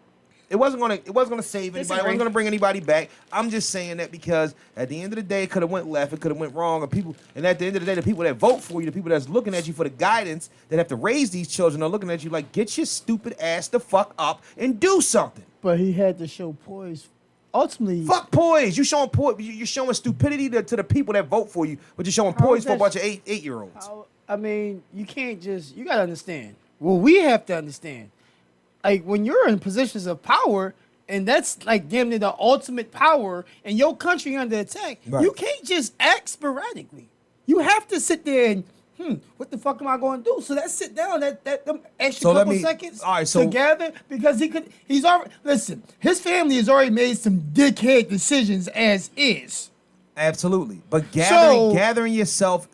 It wasn't gonna save anybody. It wasn't gonna bring anybody back. I'm just saying that because at the end of the day, it could have went left, it could have went wrong, and at the end of the day, the people that vote for you, the people that's looking at you for the guidance that have to raise these children are looking at you like, get your stupid ass the fuck up and do something. But he had to show poise. Ultimately, Fuck poise. You're showing stupidity to the people that vote for you, but you're showing poise for a bunch of eight-year-olds. I mean, you can't just. You gotta understand. Well, we have to understand. Like when you're in positions of power, and that's like damn near the ultimate power, and your country under attack, Right. you can't just act sporadically. You have to sit there and what the fuck am I going to do? So let's sit down that them extra couple seconds together because he's already listen. His family has already made some dickhead decisions as is. Absolutely, but gathering yourself,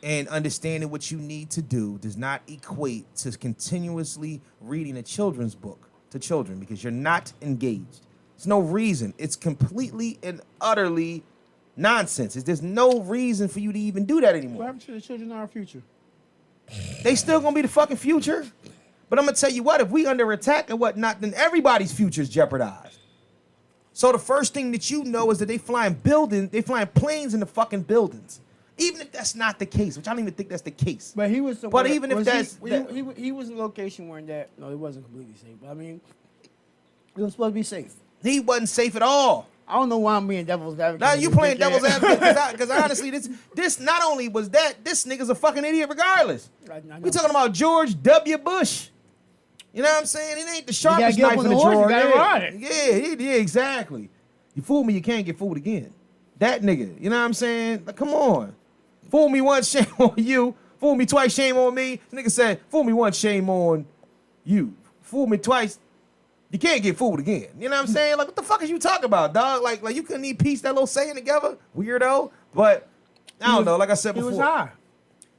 and understanding what you need to do does not equate to continuously reading a children's book to children because you're not engaged. There's no reason. It's completely and utterly nonsense. There's no reason for you to even do that anymore. What happened to the children in our future? They still gonna be the fucking future. But I'm gonna tell you what, if we under attack and whatnot, then everybody's future is jeopardized. So the first thing that you know is that they flying planes in the fucking buildings. Even if that's not the case, which I don't even think that's the case. But he was. But even if that's he was in a location where that no, it wasn't completely safe. But I mean, it was supposed to be safe. He wasn't safe at all. I don't know why I'm being devil's advocate. Now you playing devil's advocate because honestly, this not only was that, this nigga's a fucking idiot regardless. We talking about George W. Bush. You know what I'm saying? It ain't the sharpest knife in the drawer. Yeah, exactly. You fool me, you can't get fooled again. That nigga, you know what I'm saying? Like, come on. Fool me once, shame on you. Fool me twice, shame on me. This nigga said, fool me once, shame on you. Fool me twice, you can't get fooled again. You know what I'm saying? Like, what the fuck is you talking about, dog? Like you couldn't even piece that little saying together? Weirdo. But, I don't know, like I said before. He was high.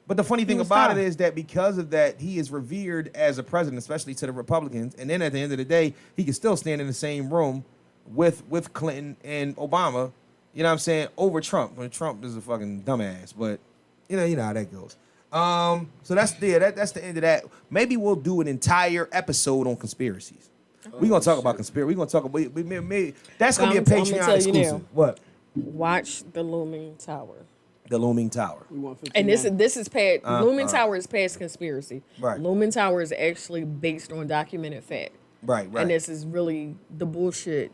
But the funny thing about it is that because of that, he is revered as a president, especially to the Republicans. And then at the end of the day, he can still stand in the same room with Clinton and Obama, you know what I'm saying, over Trump. When Trump is a fucking dumbass. But, you know how that goes. So that's the end of that. Maybe we'll do an entire episode on conspiracies. We're going to talk about conspiracy. We're going to talk about, that's going to be a Patreon exclusive. What? Watch The Looming Tower. The Looming Tower. And this is past, Looming Tower is past conspiracy. Right. Looming Tower is actually based on documented fact. Right. And this is really the bullshit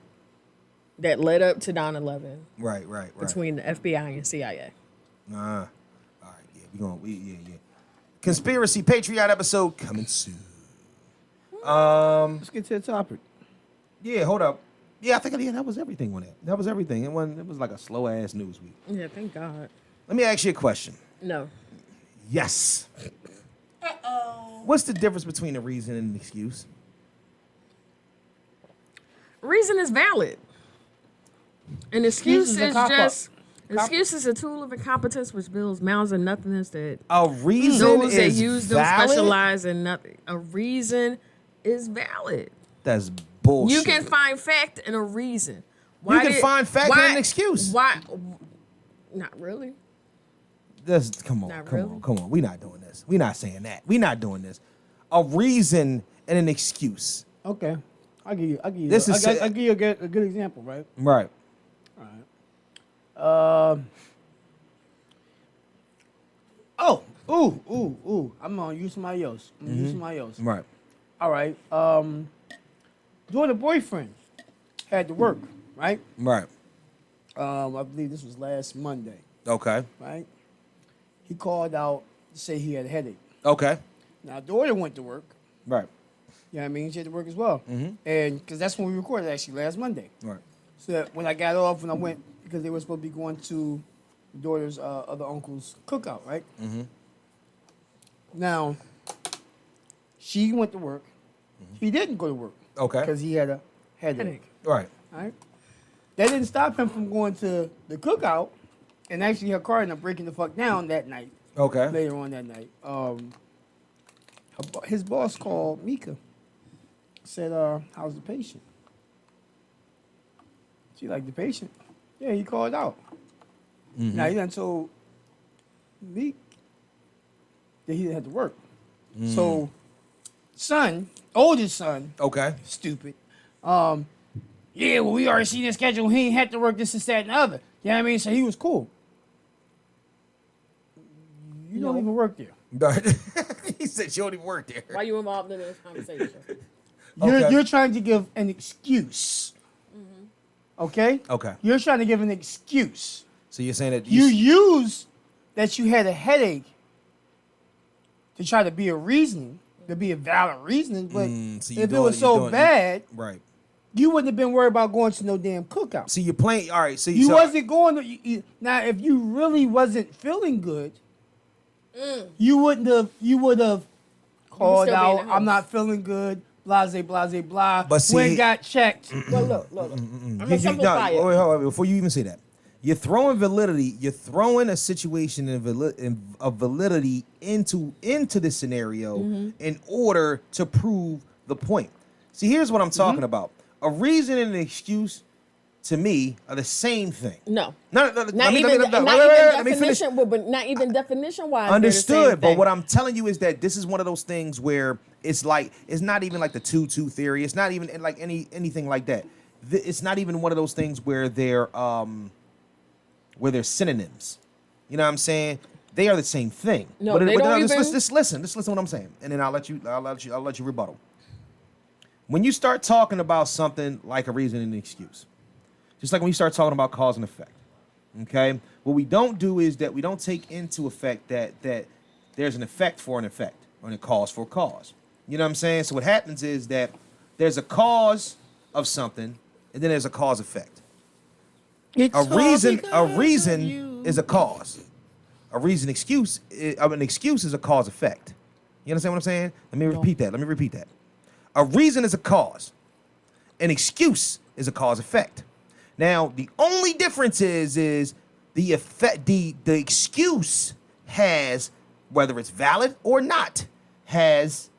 that led up to 9/11. Right. Between the FBI and CIA. All right, yeah. Conspiracy Patreon episode coming soon. Let's get to the topic. Yeah, hold up. Yeah, I think that was everything on it. That was everything. It was like a slow ass news week. Yeah, thank God. Let me ask you a question. No. Yes. What's the difference between a reason and an excuse? Reason is valid. An excuse is just... Excuse is a tool of incompetence which builds mounds of nothingness that... A reason those is that use them valid? specialize in nothing. A reason is valid. That's bullshit. You can find fact in a reason. You can find fact in an excuse. Why? Not really. Come on. We're not doing this. We're not saying that. We're not doing this. A reason and an excuse. Okay. I'll give you a good example, right? Right. All right. I'm gonna use somebody else. Right. All right. Doing a boyfriend had to work, right? Right. I believe this was last Monday. Okay. Right. He called out to say he had a headache. Okay. Now, daughter went to work. Right. You know what I mean? She had to work as well. Mm-hmm. And because that's when we recorded, actually, last Monday. Right. So that when I got off, when I went, because they were supposed to be going to the daughter's other uncle's cookout, right? Mm-hmm. Now, she went to work. Mm-hmm. He didn't go to work. Okay. Because he had a headache. Right. Right? That didn't stop him from going to the cookout, and actually her car ended up breaking the fuck down that night. Okay. Later on that night. His boss called Mika. Said, how's the patient? She like, the patient? Yeah, he called out. Now he done told Meek that he didn't have to work. So, oldest son, Okay. stupid. Yeah, well, we already seen his schedule. He ain't had to work this, that, and the other. You know what I mean? So he was cool. You don't even work there. He said you don't even work there. Why you involved in this conversation? You're trying to give an excuse. Okay? Okay. You're trying to give an excuse. So you're saying that You use that you had a headache to try to be a reasoning, to be a valid reasoning, but so if it was so bad, right. you wouldn't have been worried about going to no damn cookout. So you're playing. All right. So You wasn't going to. Now, if you really wasn't feeling good, you would have called still be in the out. house. I'm not feeling good. Blase, blase, blah. But see- when got checked. Well, look. I'm gonna You- simplify it. wait, hold on, before you even say that, you're throwing validity. You're throwing a situation of validity into this scenario in order to prove the point. See, here's what I'm talking about. A reason and an excuse, to me, are the same thing. No. Not Not even definition, but not even definition wise. Understood, but what I'm telling you is that this is one of those things where it's like it's not even like the 2-2 theory. It's not even like anything like that. It's not even one of those things where they're synonyms. You know what I'm saying? They are the same thing. No, they don't even. Just listen to what I'm saying, and then I'll let you rebuttal. When you start talking about something like a reason and an excuse, just like when you start talking about cause and effect, okay? What we don't do is that we don't take into effect that there's an effect for an effect, or a cause for a cause. You know what I'm saying? So what happens is that there's a cause of something, and then there's a cause effect. A reason is a cause. An excuse is a cause effect. You understand what I'm saying? Let me repeat that. A reason is a cause. An excuse is a cause effect. Now, the only difference is the effect. The excuse has, whether it's valid or not, has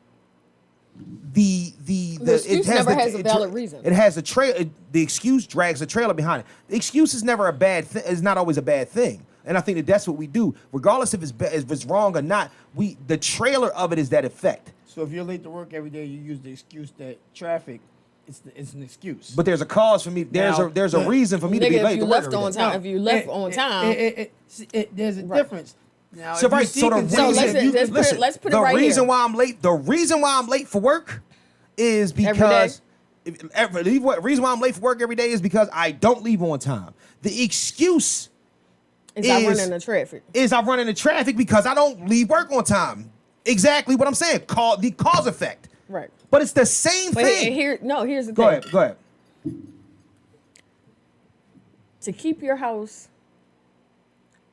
the excuse never has a valid reason. It has a trail. The excuse drags a trailer behind it. The excuse is never a bad thing. It's not always a bad thing. And I think that's what we do, regardless if it's wrong or not. The trailer of it is that effect. So if you're late to work every day, you use the excuse that traffic. It's an excuse. But there's a cause for me. There's a reason for me to be late to work every day. If you left on time, there's a difference. Now, So right, so the reason, let's put it right here. The reason why I'm late for work is because reason why I'm late for work every day is because I don't leave on time. The excuse is I run into traffic. I run into traffic because I don't leave work on time. Exactly what I'm saying. The cause effect. Right. But it's the same thing. Here's the thing. Go ahead. To keep your house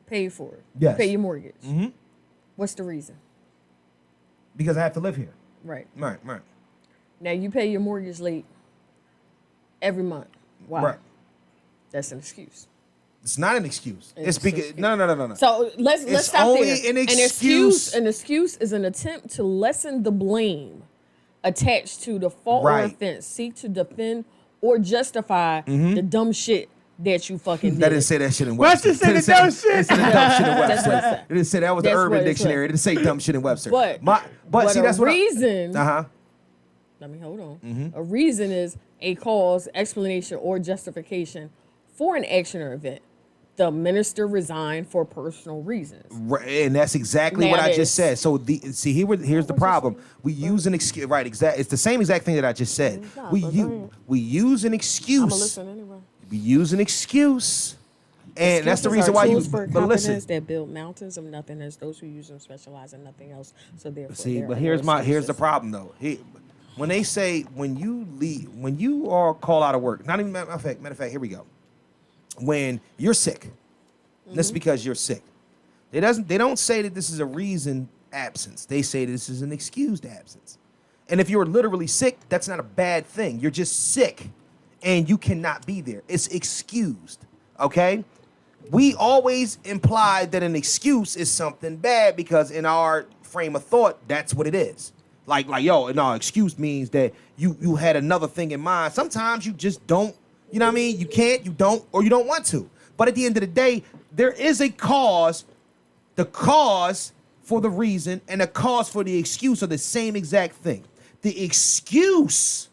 paid for, Yes. pay your mortgage. Mm-hmm. What's the reason? Because I have to live here. Right. Right. Now you pay your mortgage late every month. Why? Right. That's an excuse. It's not an excuse. It's because no. So let's stop only there. an excuse. An excuse is an attempt to lessen the blame attached to the fault or offense, seek to defend or justify the dumb shit that you fucking did. That didn't say that shit in What's Webster. it say the dumb shit? It said dumb shit in That's what it Webster. said. It didn't say that was the That's Urban what it Dictionary. said. It didn't say dumb shit in Webster. But see, that's a what reason. Uh-huh. Let me hold on. A reason is a cause, explanation, or justification for an action or event. The minister resigned for personal reasons. Right, and that's exactly what I just said. So here's the problem. We use an excuse. Right, It's the same exact thing that I just said. We use an excuse. I'm gonna listen anyway. We use an excuse, and that's the reason why you. For But listen, that build mountains of nothingness. Those who use them specialize in nothing else. So therefore, but here's the problem though. When they say when you are called out of work, not even matter of fact, here we go. When you're sick, that's because you're sick. They don't say that this is a reason absence. They say this is an excused absence. And if you're literally sick, that's not a bad thing. You're just sick and you cannot be there. It's excused. Okay? We always imply that an excuse is something bad because in our frame of thought, that's what it is. Like, excuse means that you had another thing in mind. Sometimes you just don't, you know what I mean? You can't, you don't, or you don't want to. But at the end of the day, there is a cause. The cause for the reason and the cause for the excuse are the same exact thing. The excuse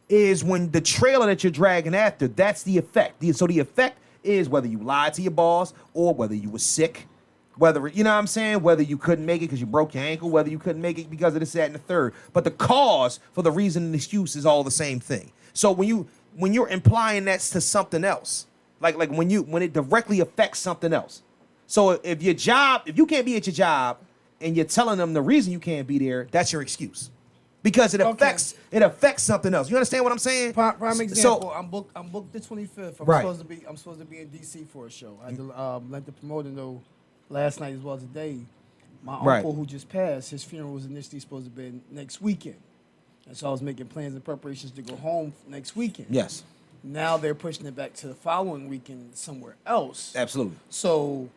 is when the trailer that you're dragging after, that's the effect. So the effect is whether you lied to your boss or whether you were sick, whether, you know what I'm saying, whether you couldn't make it because you broke your ankle, whether you couldn't make it because of this, that, and the third. But the cause for the reason and the excuse is all the same thing. So when you're implying that's to something else, like when it directly affects something else. So if you can't be at your job and you're telling them the reason you can't be there, that's your excuse. Because it affects something else. You understand what I'm saying? Prime example. So, I'm booked the 25th. I'm supposed to be in DC for a show. I had to let the promoter know last night as well as today. My uncle who just passed, his funeral was initially supposed to be next weekend, and so I was making plans and preparations to go home next weekend. Yes. Now they're pushing it back to the following weekend somewhere else. Absolutely. So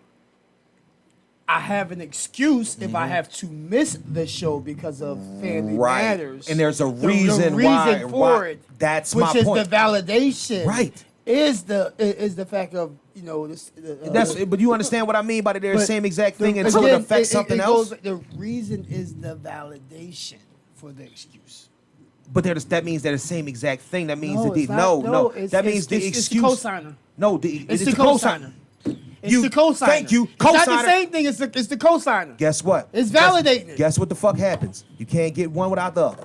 I have an excuse if I have to miss the show because of family matters. And there's a reason, the reason for it. That's my point. Which is the validation. Right. Is the fact of, you know, this. But you understand what I mean by the same exact thing until it affects something else? The reason is the validation for the excuse. But that means they're the same exact thing. That means that means the excuse. It's the cosigner. No, it's the cosigner. It's the cosigner. Thank you. It's not the same thing. It's the cosigner. Guess what? It's validating it. Guess what the fuck happens? You can't get one without the other.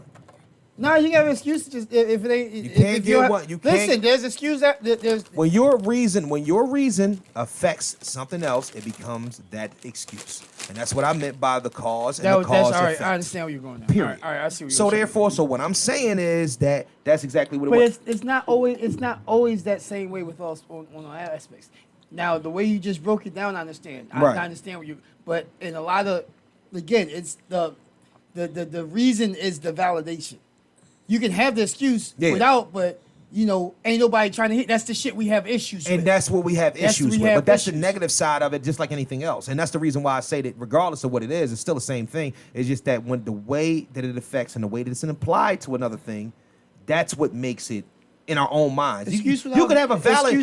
No, you got an excuse. Just if it ain't. You can't get one. You can't. Listen, there's excuse that there's. When your reason affects something else, it becomes that excuse, and that's what I meant by the cause and the cause all right. effect. I understand where you're going now. Period. All right, I see. So therefore, what I'm saying is that's exactly what it was. But it's not always that same way with us on our aspects. Now, the way you just broke it down, I understand. I understand what you. But in a lot of, again, it's the reason is the validation. You can have the excuse without, but you know, ain't nobody trying to hit. That's the shit we have issues with. And that's what we have issues with. But that's the negative side of it, just like anything else. And that's the reason why I say that regardless of what it is, it's still the same thing. It's just that when the way that it affects and the way that it's applied to another thing, that's what makes it in our own minds. You could have a valid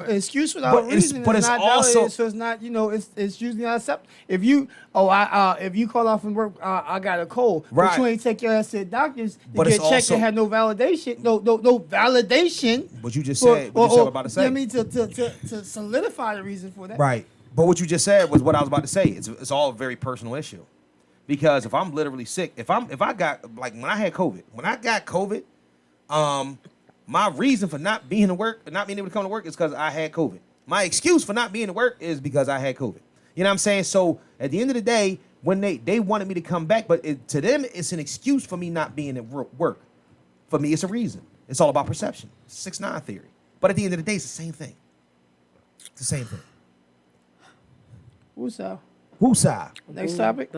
excuse without reason, but it's not also valid, so it's not, you know, it's usually not acceptable. If you call off from work, I got a cold, but you ain't take your ass to the doctors to get checked and had no validation, no validation. But you just said what I'm about to say. I mean to solidify the reason for that. Right. But what you just said was what I was about to say. It's all a very personal issue, because if I'm literally sick, if I got, like when I got COVID, my reason for not being able to come to work is because I had COVID. My excuse for not being to work is because I had COVID. You know what I'm saying? So at the end of the day, when they wanted me to come back, but to them, it's an excuse for me not being at work. For me, it's a reason. It's all about perception. 6ix9ine theory. But at the end of the day, it's the same thing. It's the same thing. Woosah. Next topic.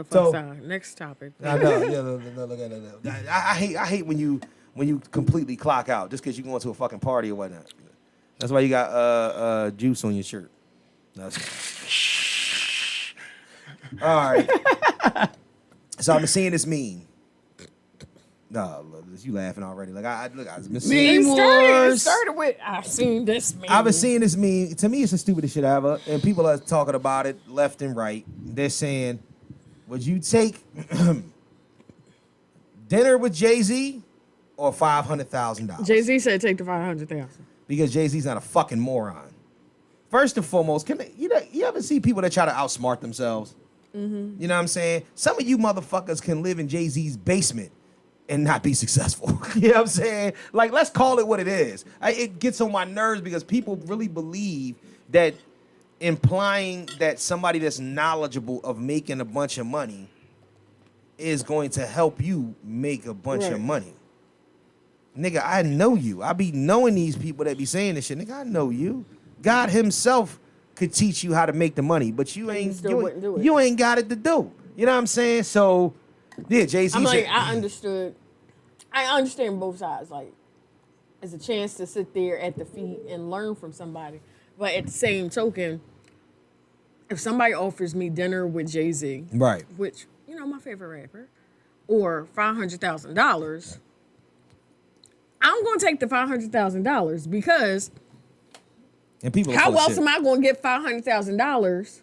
Next topic. I know. Yeah, look at that. I hate when you completely clock out just because you're going to a fucking party or whatnot. That's why you got juice on your shirt. All right. So I'm seeing this meme. No, you laughing already. Like I was missing. It started with I've seen this meme. I've been seeing this meme. To me, it's the stupidest shit ever, and people are talking about it left and right. They're saying, "Would you take dinner with Jay-Z or $500,000?" Jay-Z said take the $500,000 because Jay-Z's not a fucking moron. First and foremost, you ever see people that try to outsmart themselves? Mm-hmm. You know what I'm saying? Some of you motherfuckers can live in Jay-Z's basement and not be successful. You know what I'm saying? Like, let's call it what it is. It gets on my nerves because people really believe that implying that somebody that's knowledgeable of making a bunch of money is going to help you make a bunch of money. Nigga, I know you. I be knowing these people that be saying this shit. Nigga, I know you. God himself could teach you how to make the money, but you ain't got it to do. You know what I'm saying? So, yeah, Jay-Z said, I understand both sides. Like, it's a chance to sit there at the feet and learn from somebody. But at the same token, if somebody offers me dinner with Jay-Z, right, which, you know, my favorite rapper, or $500,000, I'm going to take the $500,000 because And people are How full of else shit. am I going to get $500,000?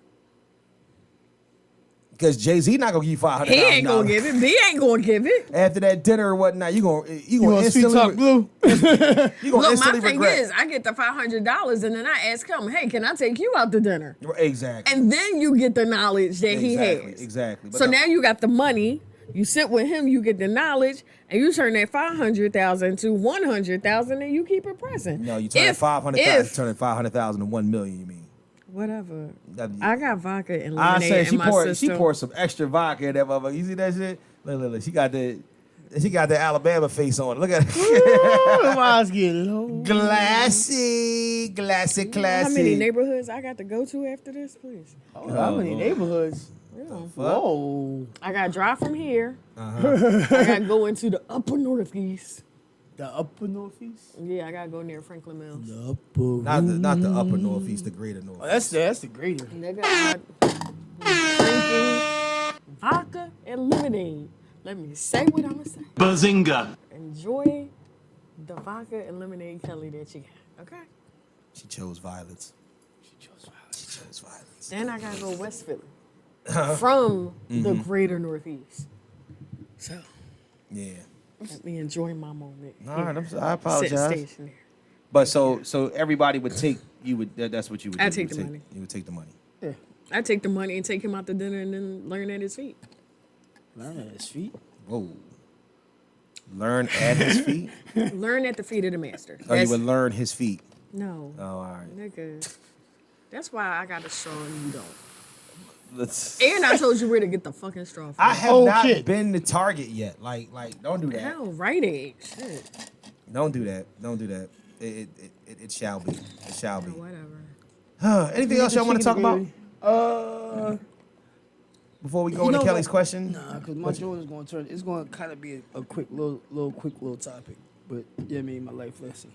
Because Jay-Z not gonna give you $500,000. He ain't going to give it. B ain't going to give it. After that dinner or whatnot, you gonna Sweet instantly Talk Blue? you gonna Look, my instantly thing regret. is, I get the $500 and then I ask him, hey, can I take you out to dinner? Exactly. And then you get the knowledge that he has. Exactly. But So now you got the money. You sit with him, you get the knowledge, and you turn that $500,000 to $100,000, and you keep it pressing. No, you turn $500,000 to $1 million. You mean? Whatever. That- I got vodka and I lemonade say in my she system. poured some extra vodka in that motherfucker. You see that shit? Look. She got the Alabama face on. Look at it. Mine's getting low. Classy. How many neighborhoods I got to go to after this, please? Oh, how many neighborhoods? Yeah. Whoa. I got to drive from here. I got to go into the upper northeast. The upper northeast? Yeah, I got to go near Franklin Mills. The upper. Not the upper northeast, the greater Oh, northeast. that's the greater. Nigga, I'm drinking vodka and lemonade. Let me say what I'm going to say. Bazinga. Enjoy the vodka and lemonade Kelly that you got, okay? She chose violence. Then I got to go West Philly from the greater northeast. So Yeah. let me enjoy my moment. All right, here. I apologize. Sitting stationary. But so everybody would take you would that's what you would do. I'd take You the would money. You would take the money. Yeah. I take the money and take him out to dinner and then learn at his feet. Learn at his feet. Whoa. Learn at his feet? Learn at the feet of the master. Or you would learn his feet. No. Oh, all right. Nigga. That's why I got a straw and you don't. Let's And I told you where to get the fucking straw from. I have Oh, not shit. been to Target yet. Like don't do that. Hell, right age. Shit. Don't do that. Don't do that. It shall be. It shall be. Whatever. Anything else y'all want to talk about before we go into know Kelly's what? question? Nah, because my Jordan's going to turn. It's going to kind of be a quick little topic. But yeah, I mean, my life lesson.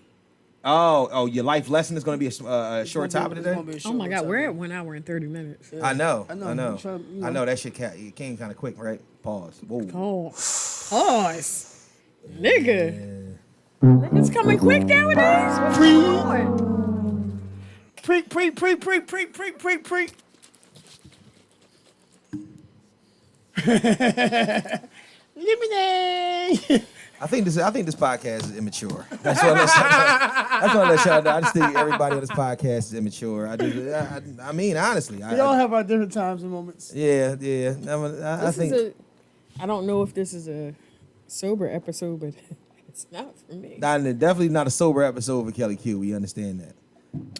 Oh, your life lesson is going to be a short topic today. Oh my God, we're at 1 hour and 30 minutes. Yeah. I know. I'm trying to, I know that shit it came kind of quick, right? Pause. Whoa. Pause. Nigga. Niggas coming quick nowadays. What's going on? Pre. Lemonade. I think this podcast is immature. That's what I let y'all know. I just think everybody on this podcast is immature. I mean, honestly. We all have our different times and moments. Yeah. I think. I don't know if this is a sober episode, but it's not for me. Definitely not a sober episode for Kelly Q. We understand that.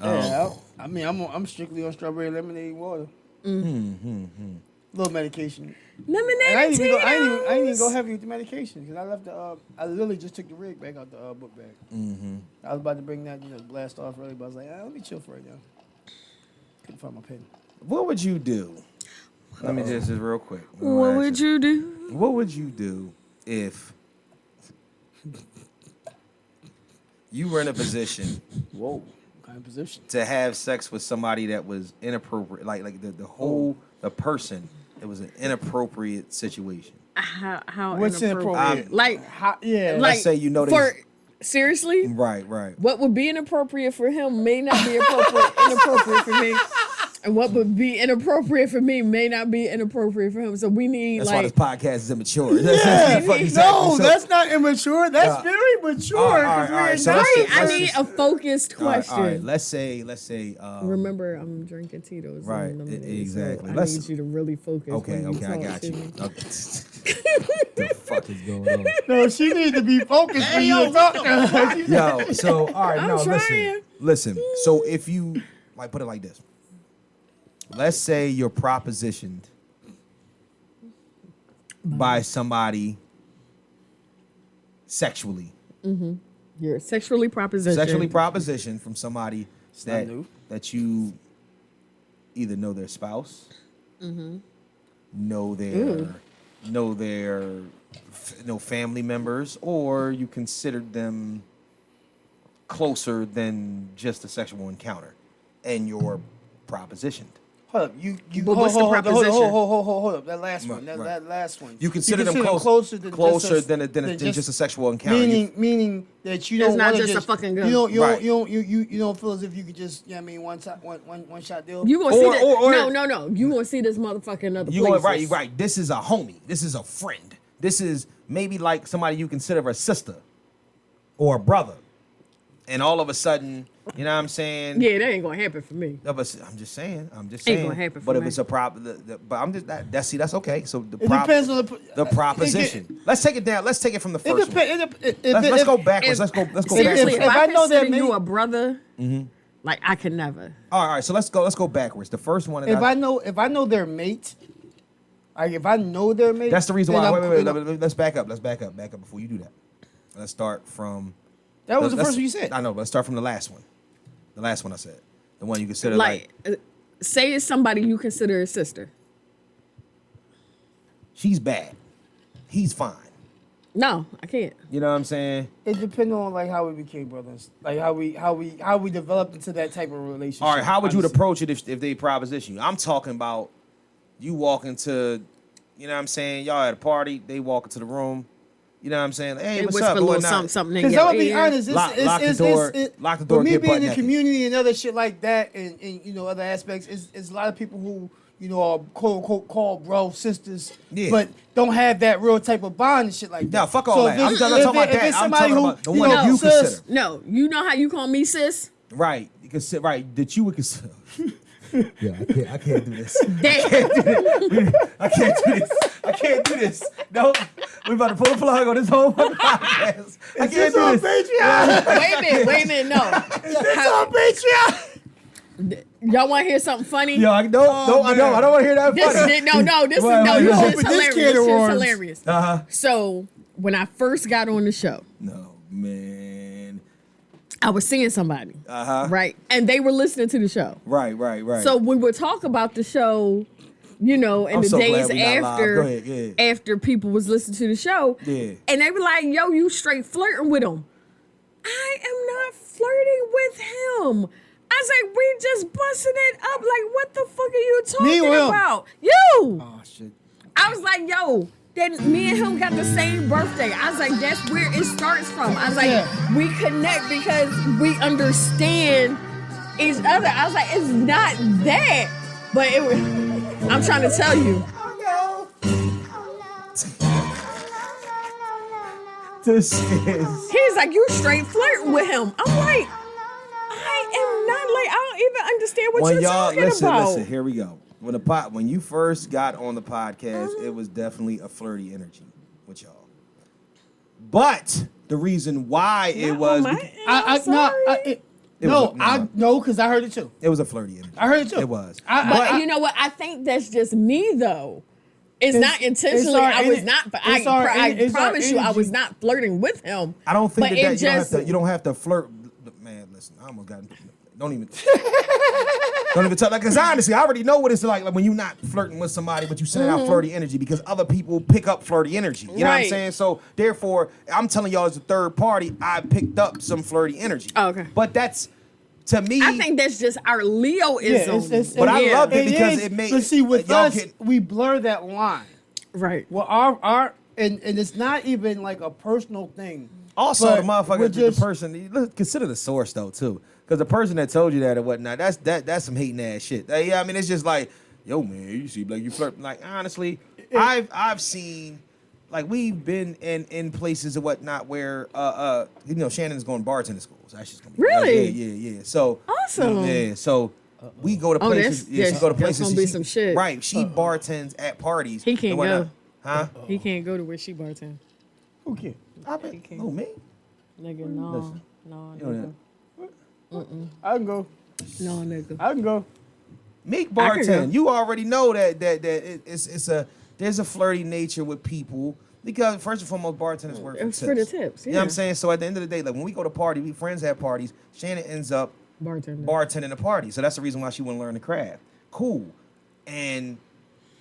Yeah, I mean, I'm strictly on strawberry lemonade water. Little medication. Lemonade And I and didn't even Tito's. go heavy with the medication because I left I literally just took the rig back out the book bag. I was about to bring that, blast off early, but I was like, let me chill for right now. Couldn't find my pen. What would you do? Let me just real quick. What would you do? What would you do if you were in a position Whoa, what kind of position? to have sex with somebody that was inappropriate, like the person? It was an inappropriate situation. How What's inappropriate? Like, Yeah. Let's say you know seriously? Right. What would be inappropriate for him may not be inappropriate for me. And what would be inappropriate for me may not be inappropriate for him. So we need That's why this like podcast is immature. That's No, that's not immature. That's very mature. all right, so let's right. say- I need a focused question. All right. Let's say. Remember, I'm drinking Tito's. Right, and lemonade, exactly. So I Let's- need you to really focus. Okay, when you I talk got to you. me. Okay. The fuck is going on? No, she needs to be focused when you talk to her. Yo, so all right, I'm no, trying. listen. So if you put it like this, let's say you're propositioned by somebody sexually, You're sexually propositioned from somebody not new. that you either know their spouse, know their family members, or you considered them closer than just a sexual encounter, and you're propositioned. Hold up, you But what's the proposition? Hold up, that last one, Right. that last one. You consider them closer than than just a sexual encounter. Meaning that you It's don't not want to just a fucking gun. Right. You don't feel as if you could just, you know what I mean, one shot deal. You gonna see that? or- No. You gonna see this motherfucker in other You places. right. This is a homie. This is a friend. This is maybe like somebody you consider a sister or a brother. And all of a sudden, you know what I'm saying? Yeah, that ain't gonna happen for me. No, but I'm just saying. Ain't gonna happen for But if me. it's a but I'm just that's okay. So It depends on the proposition. Let's take it down. Let's take it from the It first one. depends. Let's go backwards. Let's go Seriously, backwards. if I I know consider that you may- a brother, like I could never. All right, so let's go backwards. The first one. If I know their mate, like if I know their mate, That's the reason then why. I'm- Wait. Let's back up before you do that. Let's start from. That was the let's- first one you said. I know, but let's start from the last one. The last one I said. The one you consider Like, say it's somebody you consider a sister. she's bad. He's fine. No, I can't. You know what I'm saying? It depends on like how we became brothers, like how we developed into that type of relationship. All right, how would you honestly. approach it if they proposition you? I'm talking about you walk into, you know what I'm saying? Y'all at a party, they walk into the room. You know what I'm saying? Hey, They what's whisper up? a little Whatnot? something in Because your I'll be ear. honest, Lock the door. Lock the door, With me get being butt in the naked. community and other shit like that, and you know other aspects, is a lot of people who are quote unquote called bro sisters, Yeah. but don't have that real type of bond and shit like that. No, fuck all if that. I'm it's- not if talking about it- if that. it's I'm somebody talking who, about the one that you sis, consider. No, you know how you call me sis? Right. You can sit right that you would consider. Yeah, I can't do this. Damn. I can't do this. No, we about to pull a plug on this whole podcast. I can't do this. Wait a minute, no. on Patreon. Y'all want to hear something funny? Yo, I don't want to hear that This funny. is this Open shit's this hilarious. can of This shit's worms. hilarious. Uh-huh. So when I first got on the show, No, man. I was seeing somebody, Uh-huh. right, and they were listening to the show. Right. So we would talk about the show, you know, in I'm the so days glad we not live. after Go ahead, yeah. after people was listening to the show. Yeah. And they were like, yo, you straight flirting with him. I am not flirting with him. I was like, we just busting it up. Like, what the fuck are you Me or talking him? about? You. Oh shit. I was like, yo, then me and him got the same birthday. I was like, that's where it starts from. I was like, Yeah. we connect because we understand each other. I was like, it's not that. But it was, I'm trying to tell you. This is. He's like, you straight flirting with him. I'm like, I am not like, I don't even understand what When you're y'all talking listen, about. listen. Here we go. When you first got on the podcast, it was definitely a flirty energy with y'all. But the reason why it was Because I heard it too. it was a flirty energy. I heard it too. It was. But you know what? I think that's just me though. It's not intentionally. our I was ener- not. But it's our I it's our promise you, I energy. was not flirting with him. I don't think But that, it you don't have just- to. You don't have to flirt. Man, listen. I almost got. Don't even. Don't even tell. Like, cause honestly, I already know what it's like when you're not flirting with somebody, but you sending out flirty energy because other people pick up flirty energy. You know what I'm Right. saying? So therefore, I'm telling y'all as a third party, I picked up some flirty energy. Oh, okay. But that's to me. I think that's just our Leoism. But I loved it because it made- But see, with y'all us, get- we blur that line. Right. Well, our and it's not even like a personal thing. Also, But the motherfucker, we're the just- person, look, consider the source though too, because the person that told you that or whatnot, that's some hating ass shit. Yeah, I mean, it's just like, yo, man, you see, like you flirt. Like honestly, I've seen, like we've been in places and whatnot where, you know, Shannon's going bartending school. So that's just gonna be Really? yeah. So Awesome. yeah, so. We go to Oh, places. that's- she go to that's places. gonna be some shit. Right. She bartends at parties. He can't and whatnot. go. Huh? He can't go to where she bartend. Who cares? I bet. can't. Oh, me? Nigga, no, Listen. no, You know nigga, I can go. no, nigga. I can go. Meek I can go. bartend. You already know that there's a flirty nature with people because first and foremost, bartenders work for It's tips. for the tips, You know what I'm yeah. saying? So at the end of the day, like when we go to party, we friends have parties. Shannon ends up Bartender. bartending a party, so that's the reason why she wouldn't learn the craft. Cool. And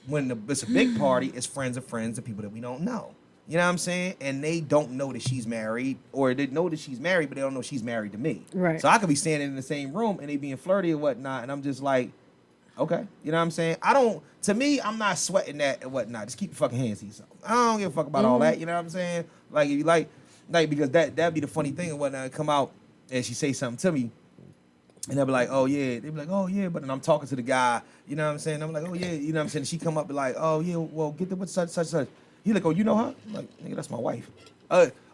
when it's a big party, it's friends of friends of people that we don't know. You know what I'm saying? And they don't know that she's married, or they know that she's married, but they don't know she's married to me. Right. So I could be standing in the same room and they being flirty or whatnot, and I'm just like, Okay. You know what I'm saying? To me, I'm not sweating that and whatnot. Just keep your fucking hands to yourself. I don't give a fuck about all that. You know what I'm saying? Like, if you like because that'd be the funny thing and whatnot. Come out and she say something to me. And they'll be like, oh, yeah. They'll be like, oh, yeah. But then I'm talking to the guy. You know what I'm saying? I'm like, oh, yeah. You know what I'm saying? She come up and like, oh, yeah, well, get the what such. He like, oh, you know her? I'm like, nigga, that's my wife.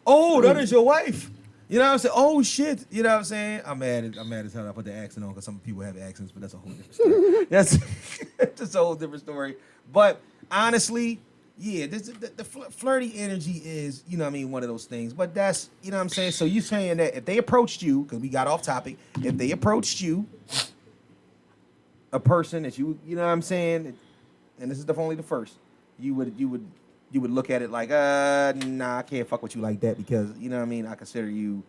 Oh, that is your wife. You know what I'm saying? Oh, shit. You know what I'm saying? I'm mad as hell. I put the accent on because some people have accents, but that's a whole different story. That's just a whole different story. But honestly, yeah, the flirty energy is, you know what I mean, one of those things. But that's, you know what I'm saying? So you saying that if they approached you, because we got off topic, if they approached you, a person that you know what I'm saying, and this is only the first, you would look at it like, nah, I can't fuck with you like that because, you know what I mean, I consider you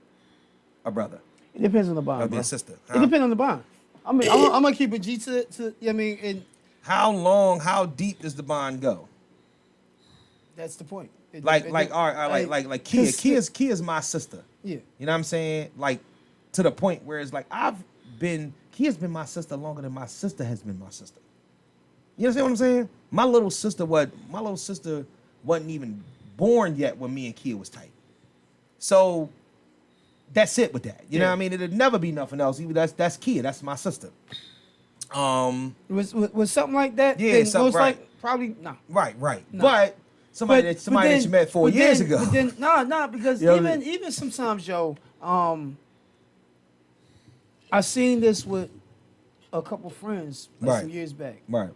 a brother. It depends on the bond, Or bro. a sister. It depends on the bond. I mean, I'm gonna keep it G to you know what I mean, and how deep does the bond go? that's the point. Like Kia's my sister. Yeah. You know what I'm saying? Like, to the point where it's like, Kia's been my sister longer than my sister has been my sister. You understand what I'm saying? My little sister wasn't even born yet when me and Kia was tight. So that's it with that. You know what I mean? It'd never be nothing else. Even that's Kia. That's my sister. Was something like that? Yeah, then something most right. like probably no. Right. No. But somebody that you met 4 years ago. But then no, because You know even sometimes, yo, I've seen this with a couple friends like some years back. Right.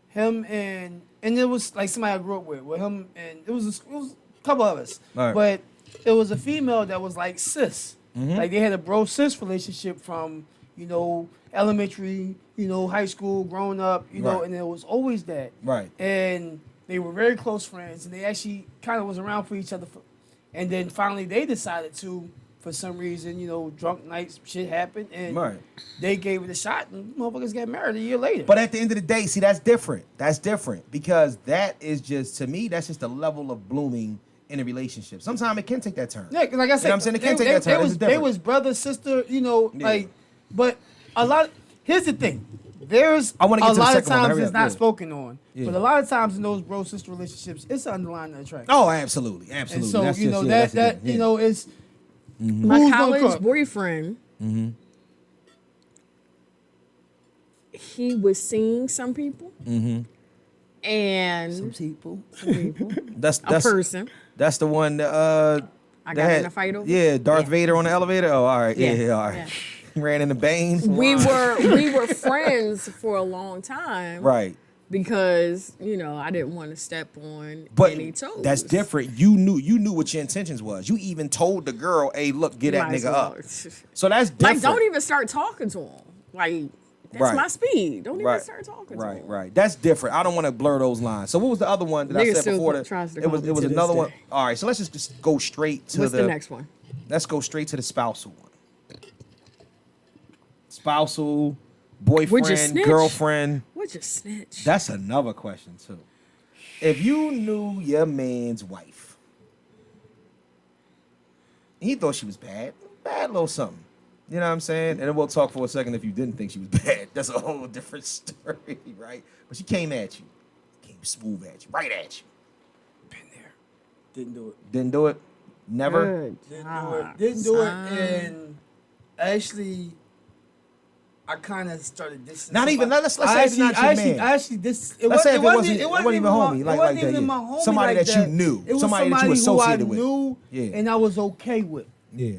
Him and it was like somebody I grew up with him, and it was a couple of us. Right. But it was a female that was like sis. Mm-hmm. Like they had a bro-sis relationship from, you know, elementary, you know, high school, growing up, you know, Right. and it was always that. Right. And they were very close friends, and they actually kind of was around for each other. And then finally they decided to, for some reason, you know, drunk nights, shit happened, and Right. they gave it a shot, and motherfuckers got married a year later. But at the end of the day, see, that's different. That's different because that is just, to me, that's just a level of blooming in a relationship. Sometimes it can take that turn. Yeah, like I said, You know what I'm saying? It can take that turn. They was brother, sister, you know, Yeah. like, but a lot. Here's the thing. There's I wanna get a to the lot of second one. times Hurry it's up. not Yeah. spoken on, Yeah. but a lot of times in those bro sister relationships, it's an underlying attraction. Oh, absolutely. And Absolutely. so That's you just- know yeah, that's the that thing. you know it's My who's gonna college cook? boyfriend, he was seeing some people, and Some people. That's a person. That's the one that I that got had- in a fight over. Yeah, Darth Yeah. Vader on the elevator. Oh, all right. Yeah, Yeah. all right. Yeah. Ran into Bane. We were friends for a long time, Right. Because I didn't want to step on But any toes. that's different. You knew what your intentions was. You even told the girl, "Hey, look, get that Might as nigga well. up." So that's different. Like, don't even start talking to him. Like, that's Right. my speed. Don't even Right. start talking Right, to him. right. That's different. I don't want to blur those lines. So what was the other one that I Nigga said still before? tries to It was call me to this another one. day. All right, so let's just go straight to What's the next one? Let's go straight to the spousal one. Spousal, boyfriend, snitch? girlfriend. Would you snitch? That's another question too. If you knew your man's wife, he thought she was bad little something. You know what I'm saying? And then we'll talk for a second if you didn't think she was bad. That's a whole different story, right? But she came at you. Came smooth at you. Right at you. Been there. Didn't do it. Didn't do it? Never? Good Didn't do job, it. Didn't do it. son. And actually, I kind of started dissing. Not even- somebody. let's say it's not your man. I actually, this. Let's say if it wasn't even my- homie, it like wasn't that, even yeah. my homie Somebody like that you knew. It was Somebody that you who associated I with. knew, Yeah. and I was okay with. Yeah.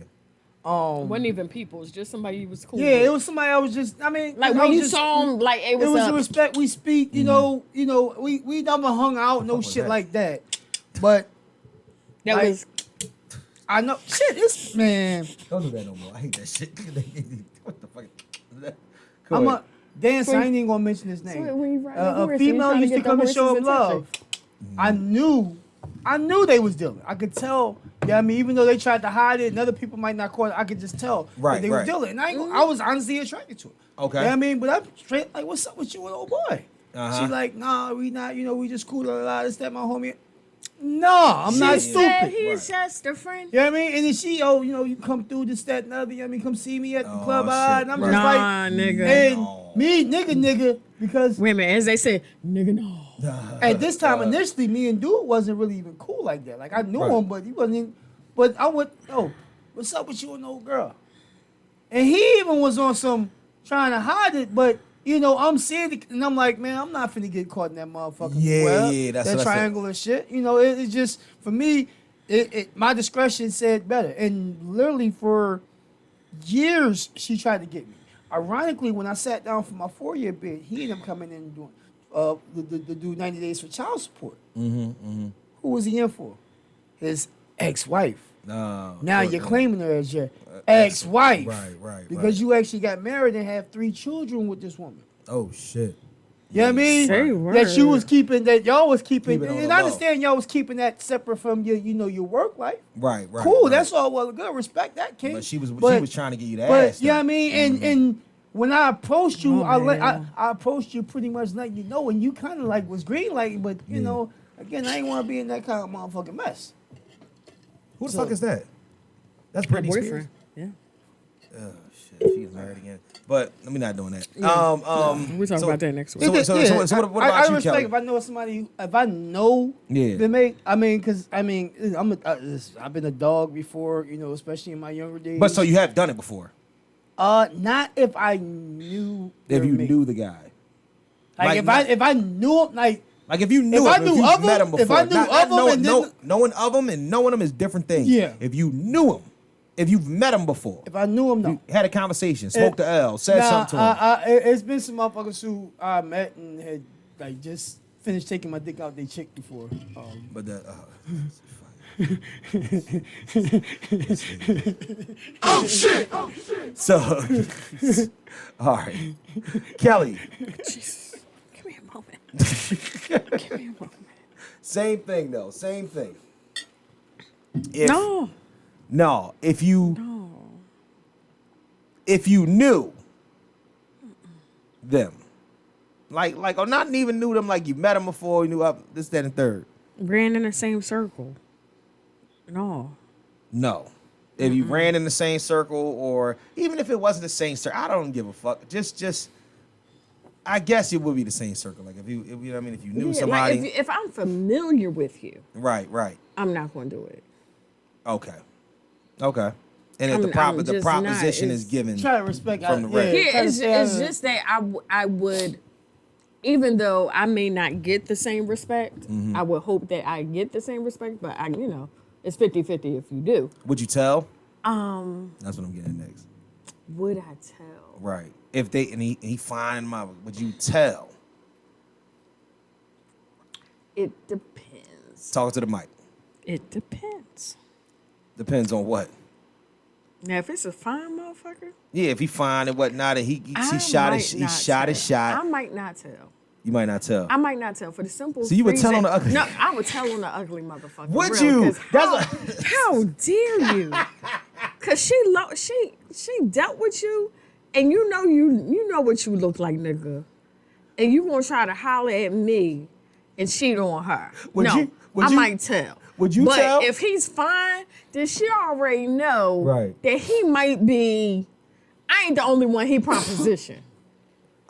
Wasn't even people. It's just somebody you was cool Yeah, with. it was somebody I was just. I mean, Like, I when was you just- saw him, like, it was the up. respect we speak. You know, we never hung out, no was shit that? like that. But That like, was I know shit. It's man. Don't do that no more. I hate that shit. What the fuck? Go I'm ahead. a dance. I ain't even gonna mention his name. So when you ride the A horse, you female trying to used to get the come and horse's show him attention. love. I knew they was dealing. I could tell. Yeah, I mean, even though they tried to hide it, and other people might not call it, I could just tell Right, that they right. were dealing. And I was honestly attracted to it. Okay. You know what I mean? But I'm straight like, what's up with you and old boy? Uh-huh. She like, nah, we not. We just cool. This, that, my homie. No, I'm not She said stupid. he's just a friend. You know what I mean? And then she, you come through this, that, and other. You know what I mean? Come see me at the Oh, club. shit. And I'm just Nah, like, nigga. and No. me, nigga, Because Wait a minute, as they said, nigga, no. at this time, initially, me and Dude wasn't really even cool like that. Like I knew Right. him, but he wasn't. Even, but I went, oh, what's up with you and the old girl? And he even was on some trying to hide it, but I'm seeing it, and I'm like, man, I'm not finna get caught in that motherfucking web, that's that what I said. triangular shit. It's just for me. My discretion said better, and literally for years she tried to get me. Ironically, when I sat down for my 4-year bid, he ended up coming in and doing the do 90 days for child support. Who was he in for? His ex-wife. No. Now you're claiming her as your ex-wife. Right. Because you actually got married and have 3 children with this woman. Oh shit. You know what I mean? Say That you was keeping, that y'all was keeping, Keep it on and the I low. understand y'all was keeping that separate from your, your work life. Right. Cool, right. that's all well good. Respect that, King. But she was But- trying to get you the But ass. you know what I though. mean? And when I approached you, Oh, I man. approached you pretty much letting you know, and you kind of like was green light, but again, I ain't want to be in that kind of motherfucking mess. Who the fuck is that? That's My Britney Spears. boyfriend. Yeah. Oh shit, she's married again. But let me not doing that. We'll talk about that next week. So what about I you, respect Kelly? if I know somebody, if I know Yeah. they make. I mean, because I've been a dog before, especially in my younger days. But so you have done it before. Not if I knew. If their you mate. knew the guy. like if I knew him, like. Like if you knew If I him, knew if of you've met him, him before. if I knew Not of him knowing, and then- knowing of him and knowing him is different things. Yeah. If you knew him, if you've met him before, If I knew him, no. you had a conversation, smoked the L, said something to him. It's been some motherfuckers who I met and had like just finished taking my dick out they chick before. But that. Oh shit! So, all right, Kelly. Jesus. Give me a moment. Give me a moment. Same thing though. Same thing. No. If you knew them, like or not even knew them, like you met them before, you knew up this, that, and third. Ran in the same circle. No. No. If you ran in the same circle, or even if it wasn't the same circle, I don't give a fuck. Just, I guess it would be the same circle. Like if you know what I mean, if you knew Yeah, somebody, like if I'm familiar with you, right. I'm not going to do it. Okay. And if I'm the just proposition not- is given Try to respect from the rest. Yeah, try to it's stay out of it. just that I would, even though I may not get the same respect, I would hope that I get the same respect, but it's 50-50 if you do. Would you tell? That's what I'm getting at next. Would I tell? Right. If they and he find my, would you tell? It depends. Talk to the mic. It depends. Depends on what. Now, if it's a fine motherfucker, Yeah, if he fine and whatnot, and he I shot might his not his shot. I might not tell. You might not tell. I might not tell for the simple. So you would tell reason- on the ugly- No, I would tell on the ugly motherfucker. Would real, you? 'cause That's how dare you? Cause she dealt with you, and you know what you look like, nigga, and you gonna try to holler at me and cheat on her. Would no, you- would I you- might tell. would you but tell? if he's fine, then she already know Right. that he might be. I ain't the only one he proposition.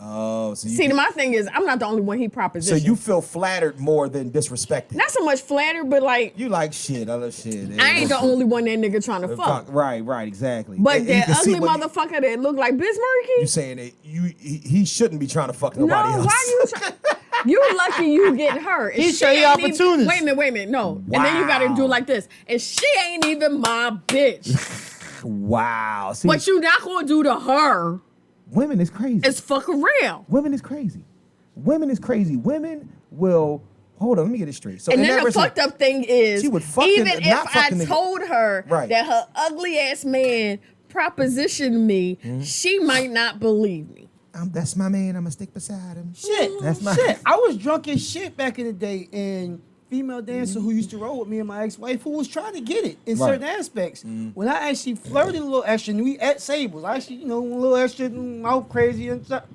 Oh, so you See, my thing is, I'm not the only one he so proposition. you feel flattered more than disrespected. Not so much flattered, but like, You like shit, other shit. I ain't the only one that nigga trying to fuck. Right, exactly. But And you that can see ugly what motherfucker that look like You Bismarcky? saying that he shouldn't be trying to fuck No, nobody else. why you try? You lucky you get hurt. And He she show you ain't even- opportunities. Wait a minute, no. And then you gotta do Wow. like this. And she ain't even my bitch. Wow. See, What you not gonna do to her women is crazy. is fuck around. Women is crazy. Women will hold on. Let me get it straight. So And in then that the respect- fucked up thing is, She would fuck even the- if not I fuck the nigga. told her Right. that her ugly ass man propositioned me, Mm-hmm. she might not believe me. that's my man. I'm gonna stick beside him. Shit, That's my shit. I was drunk as shit back in the day, and female dancer who used to roll with me and my ex-wife who was trying to get it in Right. certain aspects. When I actually flirted a little extra, and we at Sables, I actually, a little extra, mouth crazy and talk.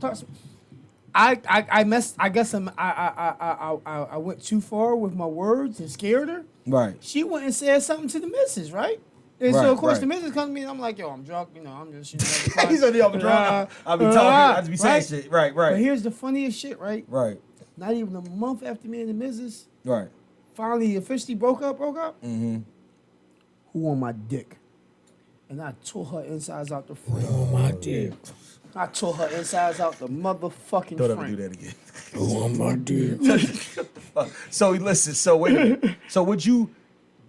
I messed. I guess I went too far with my words and scared her. Right. She went and said something to the missus, right? And so, of course, right. the missus comes to me and I'm like, yo, I'm drunk. You know, I'm just, you know. He said, "Yo, I'm drunk. I'll be talking. I'll be saying shit." Right, But right, here's the funniest shit, right? right, Not even a month after me and the missus right. finally officially broke up. Mm-hmm. Who on my dick? And I tore her insides out the frame. Oh my dick. I tore her insides out the motherfucking Don't ever frame. do that again. Oh my dick. So listen. So wait a minute. So would you?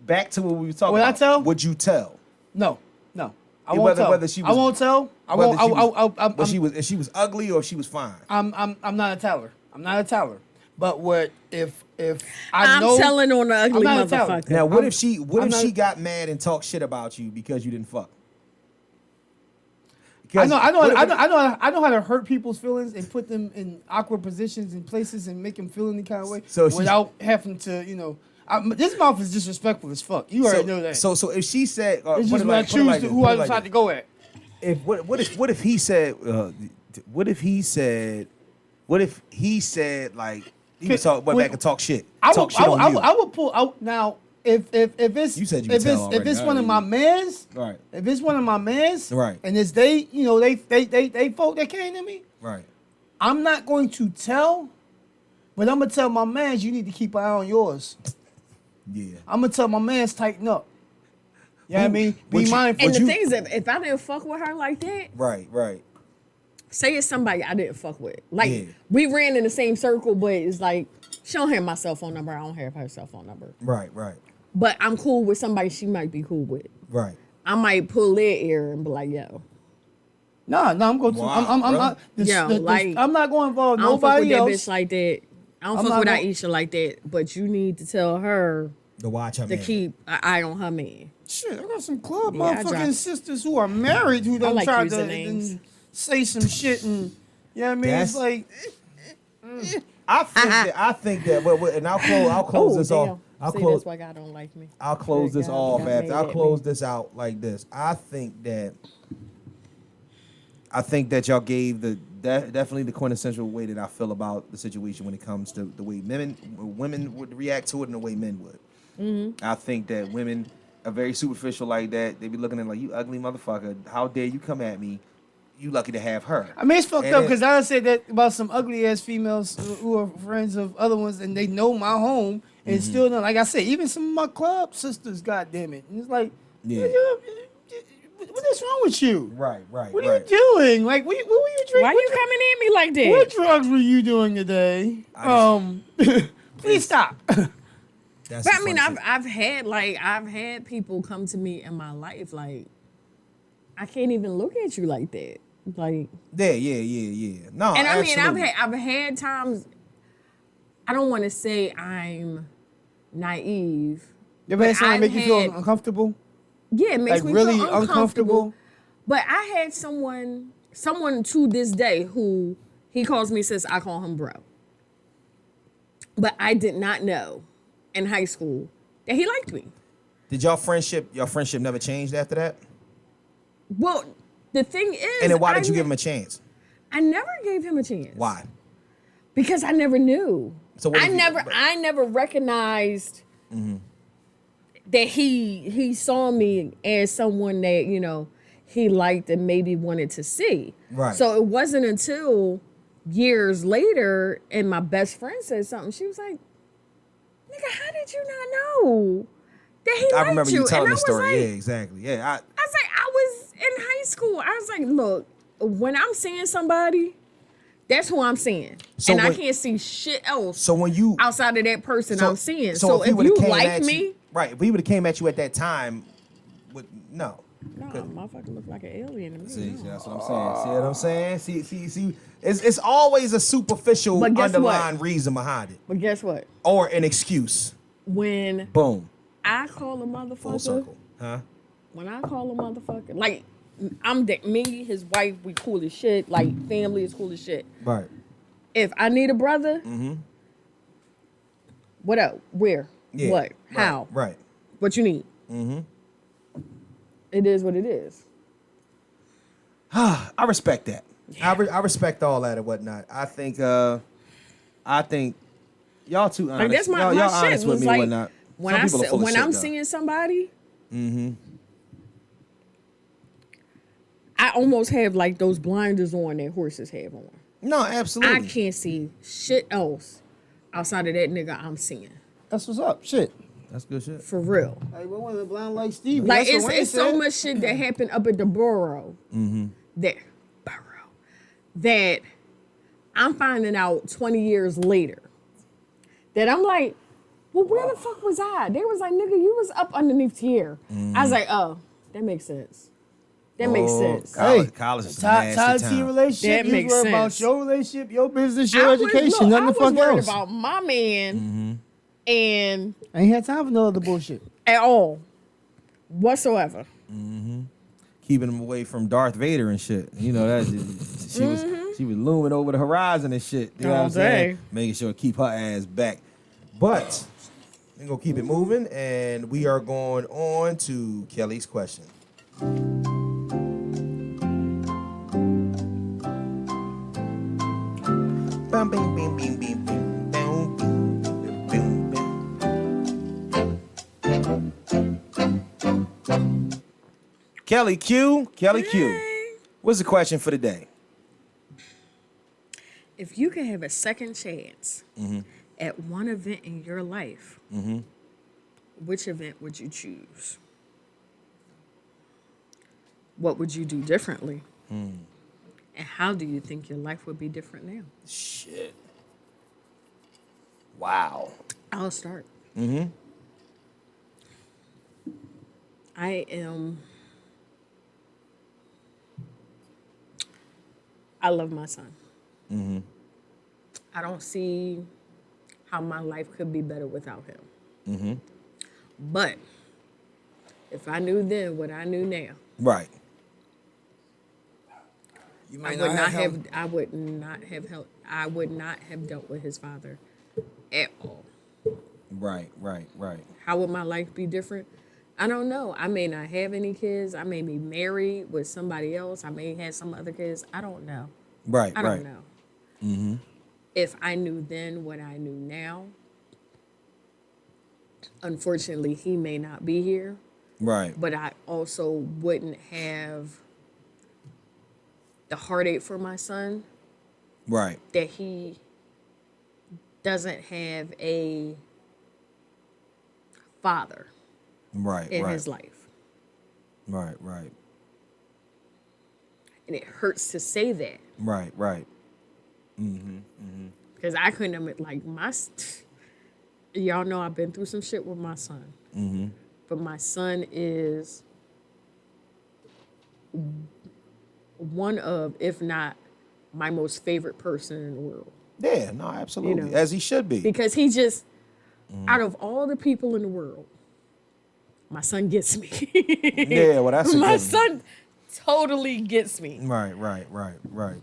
Back to what we were talking Would I about. tell? Would you tell? No. I Yeah, won't tell. whether she I was- won't tell. I whether won't. But if she was ugly or if she was fine. I'm not a teller. I'm not a teller. But what if I I'm know telling on the ugly I'm not a teller. motherfucker. Now, what I'm- if she I'm not- got mad and talked shit about you because you didn't fuck? I Because know what if- I know how to hurt people's feelings and put them in awkward positions and places and make them feel any kind of way So she's- without having to, you know. This mouth is disrespectful as fuck. You already know that. So if she said, It's just when I choose who I decide to go at. What if he said like he was went back and talk shit, talk shit on you. I would pull out now. If it's You said you if could it's tell if already. it's one of my mans, Right, if it's one of my mans, Right. and it's they, you know, they folk that came to me, right. I'm not going to tell, but I'm gonna tell my mans you need to keep an eye on yours. Yeah. I'm gonna tell my mans tighten up. You know what I mean? Be would you- mindful. And the you- thing is, if I didn't fuck with her like that, Right. say it's somebody I didn't fuck with. Like, Yeah. we ran in the same circle, but it's like, she don't have my cell phone number, I don't have her cell phone number. Right. But I'm cool with somebody she might be cool with. Right. I might pull their ear and be like, yo, No, I'm going to. Wow, really? I'm not going to involve I don't fuck with nobody that else. bitch like that. I don't I'm fuck not with gonna- Aisha like that. But you need to tell her To watch her to man. keep an eye on her man. Shit, I got some club Yeah, I motherfucking dropped- sisters who are married who don't like try using to names. and say some shit and you know what I mean? That's- It's like I think that. And I'll close Oh, this damn. off. See, that's why God don't like me. I'll close this God off made after. I'll that close me. this out like this. I think that y'all gave definitely the quintessential way that I feel about the situation when it comes to the way women would react to it and the way men would. Mm-hmm. I think that women are very superficial like that. They be looking at it like, you ugly motherfucker. How dare you come at me? You lucky to have her. I mean it's fucked And up it- because I said that about some ugly ass females who are friends of other ones and they know my home and Mm-hmm. still don't. Like I said, even some of my club sisters, goddamn it. And it's like, Yeah. what is wrong with you? Right. What are you doing? Like, what were you drinking? Why you coming at me like that? What drugs were you doing today? Please stop. That's But the I mean, funny I've had people come to me in my life like, I can't even look at you like that. Like, shit. Yeah. No, and I mean, absolutely. I've had times. I don't want to say I'm naive. Your man I've make you feel had- uncomfortable? Yeah, it makes Like me really feel uncomfortable? But I had someone to this day who he calls me sis, I call him bro. But I did not know in high school that he liked me. Did your friendship never changed after that? Well, the thing is, And then why did you give him a chance? I never gave him a chance. Why? Because I never knew. So what if you- I never recognized that he saw me as someone that, you know, he liked and maybe wanted to see. Right. So it wasn't until years later and my best friend said something, she was like, nigga, how did you not know that he liked you? I remember you telling And I this was story. like- Yeah, exactly. Yeah, I was like, I was in high school. I was like, look, when I'm seeing somebody, that's who I'm seeing. So and I when- can't see shit else so when you outside of that person I'm seeing. so So he if would've you came like at me, you, right? If he would have came at you at that time, no. no, motherfucker look like an alien to me. See, no. that's what I'm saying. See what I'm saying? See. It's always a superficial But guess what? underlying reason behind it, But guess what? or an excuse. When Boom, I call a full motherfucker, circle, huh? when I call a motherfucker, like me, his wife, we cool as shit. Like family is cool as shit. Right. If I need a brother, what up? Where? Yeah. What? How? Right. What you need? It is what it is. I respect that. I respect all that and whatnot. I think y'all too honest. Like that's my y'all shit. honest with Was me like, and whatnot. When Some I people are full of when shit, I'm though. seeing somebody, I almost have like those blinders on that horses have on. No, absolutely. I can't see shit else outside of that nigga I'm seeing. That's what's up. Shit. That's good shit. For real. Like, what was it, blind like Steve? Like, That's what Wayne it's so said. much shit that happened up at the borough. That I'm finding out 20 years later. That I'm like, well, where the fuck was I? They was like, nigga, you was up underneath here. I was like, oh, that makes sense. That makes sense. College is a nasty Tied to your time. relationship. That You makes worry about sense. your relationship, your business, your education, nothing the fuck I was worried else. about my man and I ain't had time for no other bullshit. at all whatsoever. Keeping him away from Darth Vader and shit. You know that she was looming over the horizon and shit. You know what I'm saying? Making sure to keep her ass back. But we're gonna keep it moving, and we are going on to Kellie's question. Bam, bing, bing, bing, bing, bing, down, bing, bing, bing, bing. Kellie Q. What's the question for the day? If you could have a second chance at one event in your life, which event would you choose? What would you do differently? And how do you think your life would be different now? Shit. Wow. I'll start. I love my son. I don't see how my life could be better without him. But if I knew then what I knew now, Right. You I might would not help. have. I would not have helped. I would not have dealt with his father at all. Right. How would my life be different? I don't know. I may not have any kids. I may be married with somebody else. I may have some other kids. I don't know. Right. I don't know. If I knew then what I knew now, unfortunately, he may not be here. Right. But I also wouldn't have the heartache for my son Right. that he doesn't have a father Right. in his life. Right. And it hurts to say that Right. because I couldn't admit, like, y'all know I've been through some shit with my son. But my son is one of, if not my most favorite person in the world. Yeah, no, absolutely. You know. As he should be. Because he just, out of all the people in the world, my son gets me. Yeah, well, that's a my good son totally gets me. Right.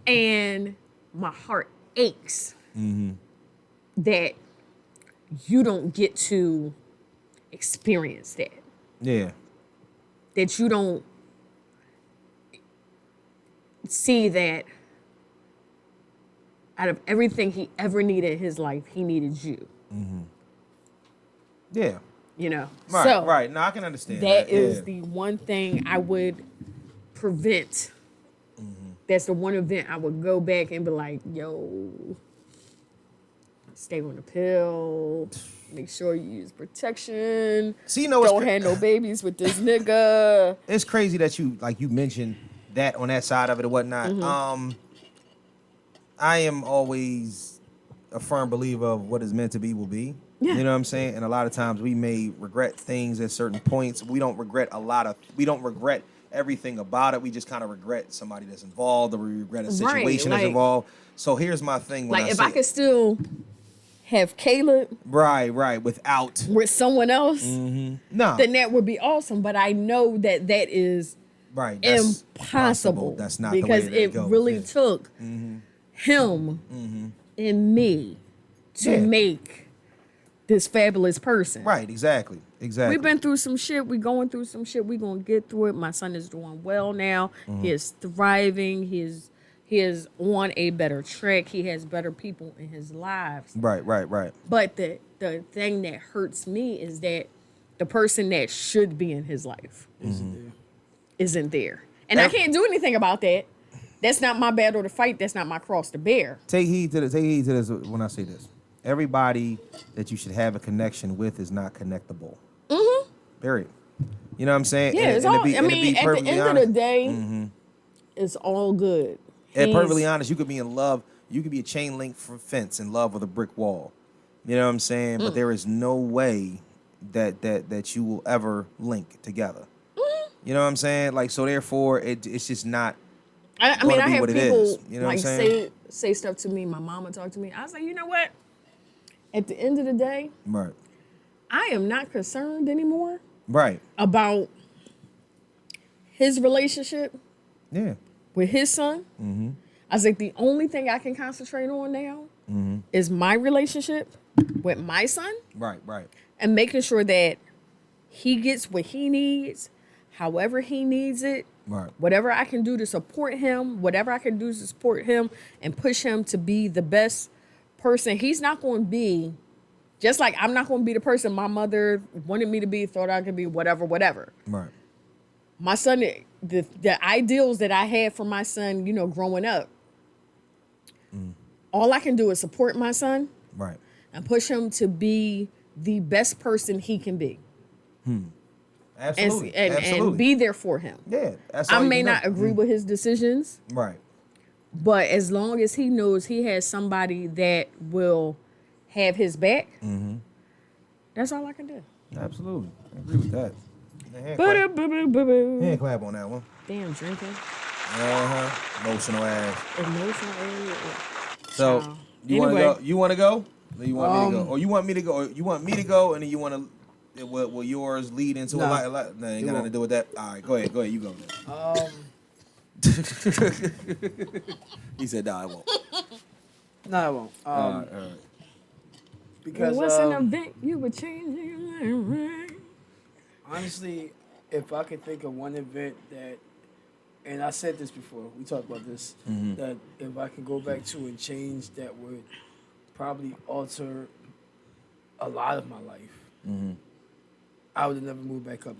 And my heart aches that you don't get to experience that. Yeah. That you don't see that out of everything he ever needed in his life, he needed you. Yeah. You know? Right, so right. No, I can understand that that. is Yeah. the one thing I would prevent. That's the one event I would go back and be like, yo, stay on the pill. Make sure you use protection. See, you know what's don't have no babies with this nigga. It's crazy that you mentioned that on that side of it or whatnot. I am always a firm believer of what is meant to be will be. Yeah. You know what I'm saying? And a lot of times we may regret things at certain points. We don't regret everything about it. We just kind of regret somebody that's involved, or we regret a situation that's involved. So here's my thing. When Like, if I could still have Caleb right, without with someone else, no, then that would be awesome. But I know that is right, that's impossible. That's not because the way that it really took him and me to make this fabulous person. Right, exactly. We've been through some shit. We going through some shit. We gonna get through it. My son is doing well now. He is thriving. He is on a better track. He has better people in his lives. Right. But the thing that hurts me is that the person that should be in his life isn't there. And I can't do anything about that. That's not my battle to fight. That's not my cross to bear. Take heed to this when I say this. Everybody that you should have a connection with is not connectable. Mm-hmm. Period. You know what I'm saying? Yeah, it's all. I mean, at the end of the day, it's all good. And perfectly honest, you could be in love. You could be a chain link fence in love with a brick wall. You know what I'm saying? But there is no way that you will ever link together. You know what I'm saying? Like, so therefore, it's just not. I mean, I have people you know like what I'm saying? say stuff to me. My mama talk to me. I was like, you know what? At the end of the day, Right. I am not concerned anymore. Right. About his relationship. Yeah. With his son. Mm-hmm. I was like, the only thing I can concentrate on now is my relationship with my son. Right. Right. And making sure that he gets what he needs, however he needs it. Right. Whatever I can do to support him, whatever I can do to support him and push him to be the best person. He's not going to be, just like I'm not going to be the person my mother wanted me to be, thought I could be, whatever. Right. My son, the ideals that I had for my son, growing up, all I can do is support my son. Right. And push him to be the best person he can be. Absolutely. And be there for him. Yeah. That's all I may you not agree with his decisions. Right. But as long as he knows he has somebody that will have his back, that's all I can do. Absolutely. I agree with that. Hand clap on that one. Damn, drinking. Emotional ass. Emotional ass. So, you want to go? You want to go? Or you want me to go? Or you want me to go? Or you want me to go, and then you want to? Will yours lead into a lot? No, ain't got nothing to do with that. All right, go ahead. You go. He said, "No, I won't." No, I won't. All right. Because what's an event you would change your life? Honestly, if I could think of one event that, and I said this before, we talked about this, that if I could go back to and change, that would probably alter a lot of my life. I would have never moved back up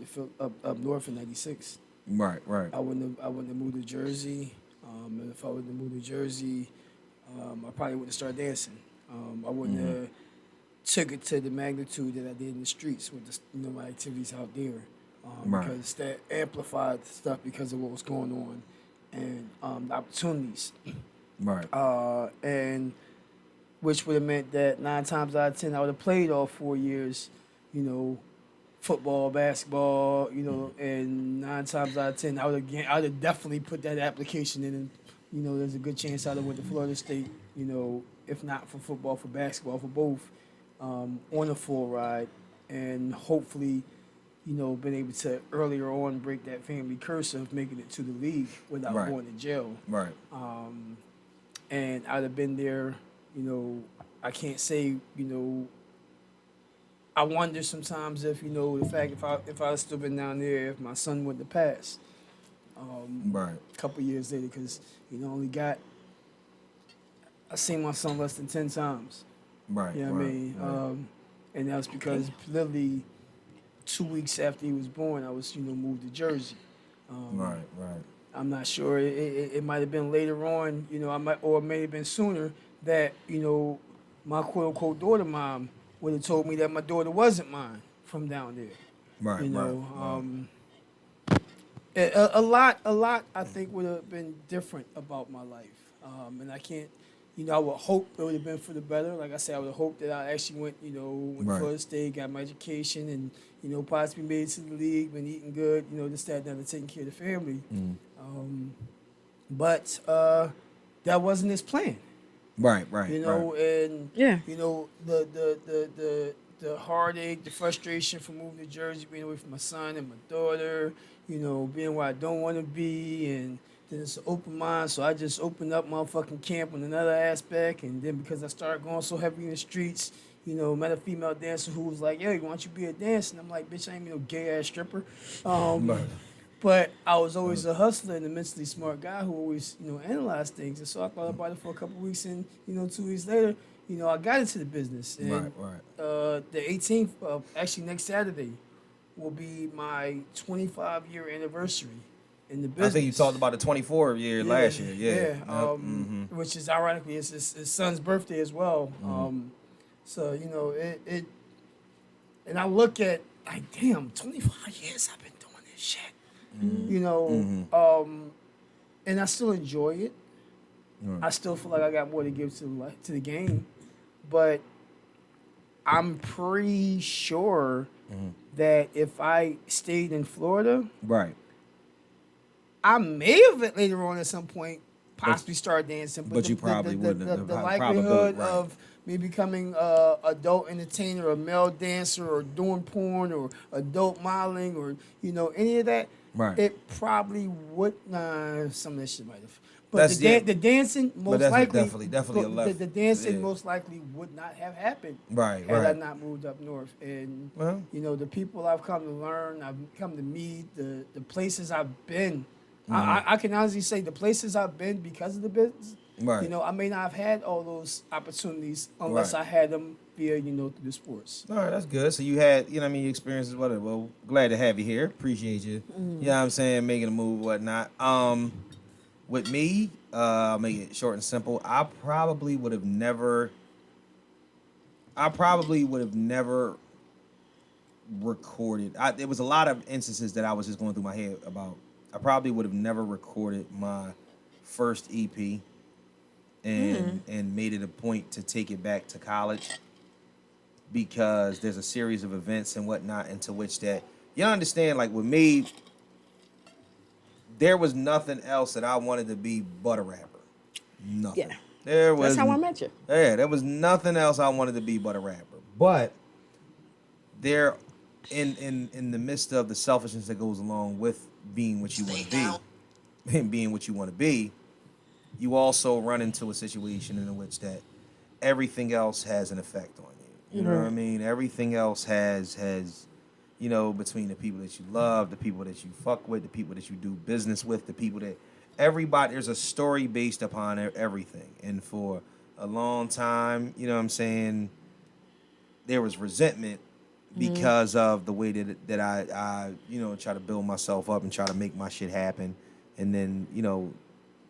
north in '96. Right. I wouldn't have moved to Jersey. And if I would have moved to Jersey, I probably wouldn't have started dancing. I wouldn't have took it to the magnitude that I did in the streets with my activities out there. Because that amplified stuff because of what was going on and the opportunities. Right. And which would have meant that 9 times out of 10 I would have played all 4 years, football, basketball, and 9 times out of 10 I would have definitely put that application in, and there's a good chance I would have went to Florida State, if not for football, for basketball, for both, on a full ride, and hopefully, been able to earlier on break that family curse of making it to the league without going to jail. Right. And I'd have been there, I can't say, I wonder sometimes if, the fact if I still been down there, if my son wouldn't have passed. A couple years later, because, I seen my son less than 10 times. Right. You know what I mean? And that was because literally 2 weeks after he was born, I was, moved to Jersey. Right. I'm not sure. It might have been later on, or it may have been sooner that, my quote unquote daughter mom would have told me that my daughter wasn't mine from down there. A lot I think would have been different about my life. And I can't, I would hope it would have been for the better. Like I said, I would have hoped that I actually went to Florida State, got my education, and possibly made it to the league, been eating good, this, that, and that, taking care of the family. But that wasn't his plan. Right. And the heartache, the frustration from moving to Jersey, being away from my son and my daughter, being where I don't want to be, and then it's an open mind, so I just opened up motherfucking camp on another aspect, and then because I started going so heavy in the streets, met a female dancer who was like, "Yo, why don't you be a dancer?" And I'm like, "Bitch, I ain't no gay ass stripper." But I was always a hustler and a mentally smart guy who always, analyzed things. And so I thought about it for a couple of weeks, and 2 weeks later, I got into the business. And, the 18th, actually next Saturday, will be my 25-year anniversary in the business. I think you talked about the 24 year last year. Yeah. Which is ironically it's his son's birthday as well. So you know it, and I look at like, damn, 25 years I've been doing this shit. You know, and I still enjoy it. I still feel like I got more to give to the game, but I'm pretty sure that if I stayed in Florida, Right. I may have later on at some point possibly start dancing. But you probably wouldn't. The The likelihood probability, right. of me becoming a adult entertainer, a male dancer, or doing porn, or adult modeling, or you know any of that, Right. it probably would. Nah, some of that shit might have. But That's- the, yeah. the dancing most that's likely, definitely a left. the dancing Yeah. most likely would not have happened Right, had I right. not moved up north. And Well. you know the people I've come to learn, I've come to meet, the places I've been. I can honestly say the places I've been because of the business. Right. You know, I may not have had all those opportunities unless Right. I had them via, you know, through the sports. All right, that's good. So you had, you know what I mean, experiences, whatever. Well, glad to have you here. Appreciate you. You know what I'm saying, making a move, whatnot. With me, I'll make it short and simple. I probably would have never recorded. There was a lot of instances that I was just going through my head about. I probably would have never recorded my first EP and made it a point to take it back to college because there's a series of events and whatnot into which that you understand. Like with me, there was nothing else that I wanted to be but a rapper. Nothing. Yeah. There was. That's how I met you. Yeah, there was nothing else I wanted to be but a rapper. But there, in the midst of the selfishness that goes along with being what you want to be, and being what you want to be, you also run into a situation in which that everything else has an effect on you. You know what I mean? Everything else has you know, between the people that you love, the people that you fuck with, the people that you do business with, the people that everybody, there's a story based upon everything. And for a long time, you know what I'm saying, there was resentment because of the way that I you know, try to build myself up and try to make my shit happen. And then, you know,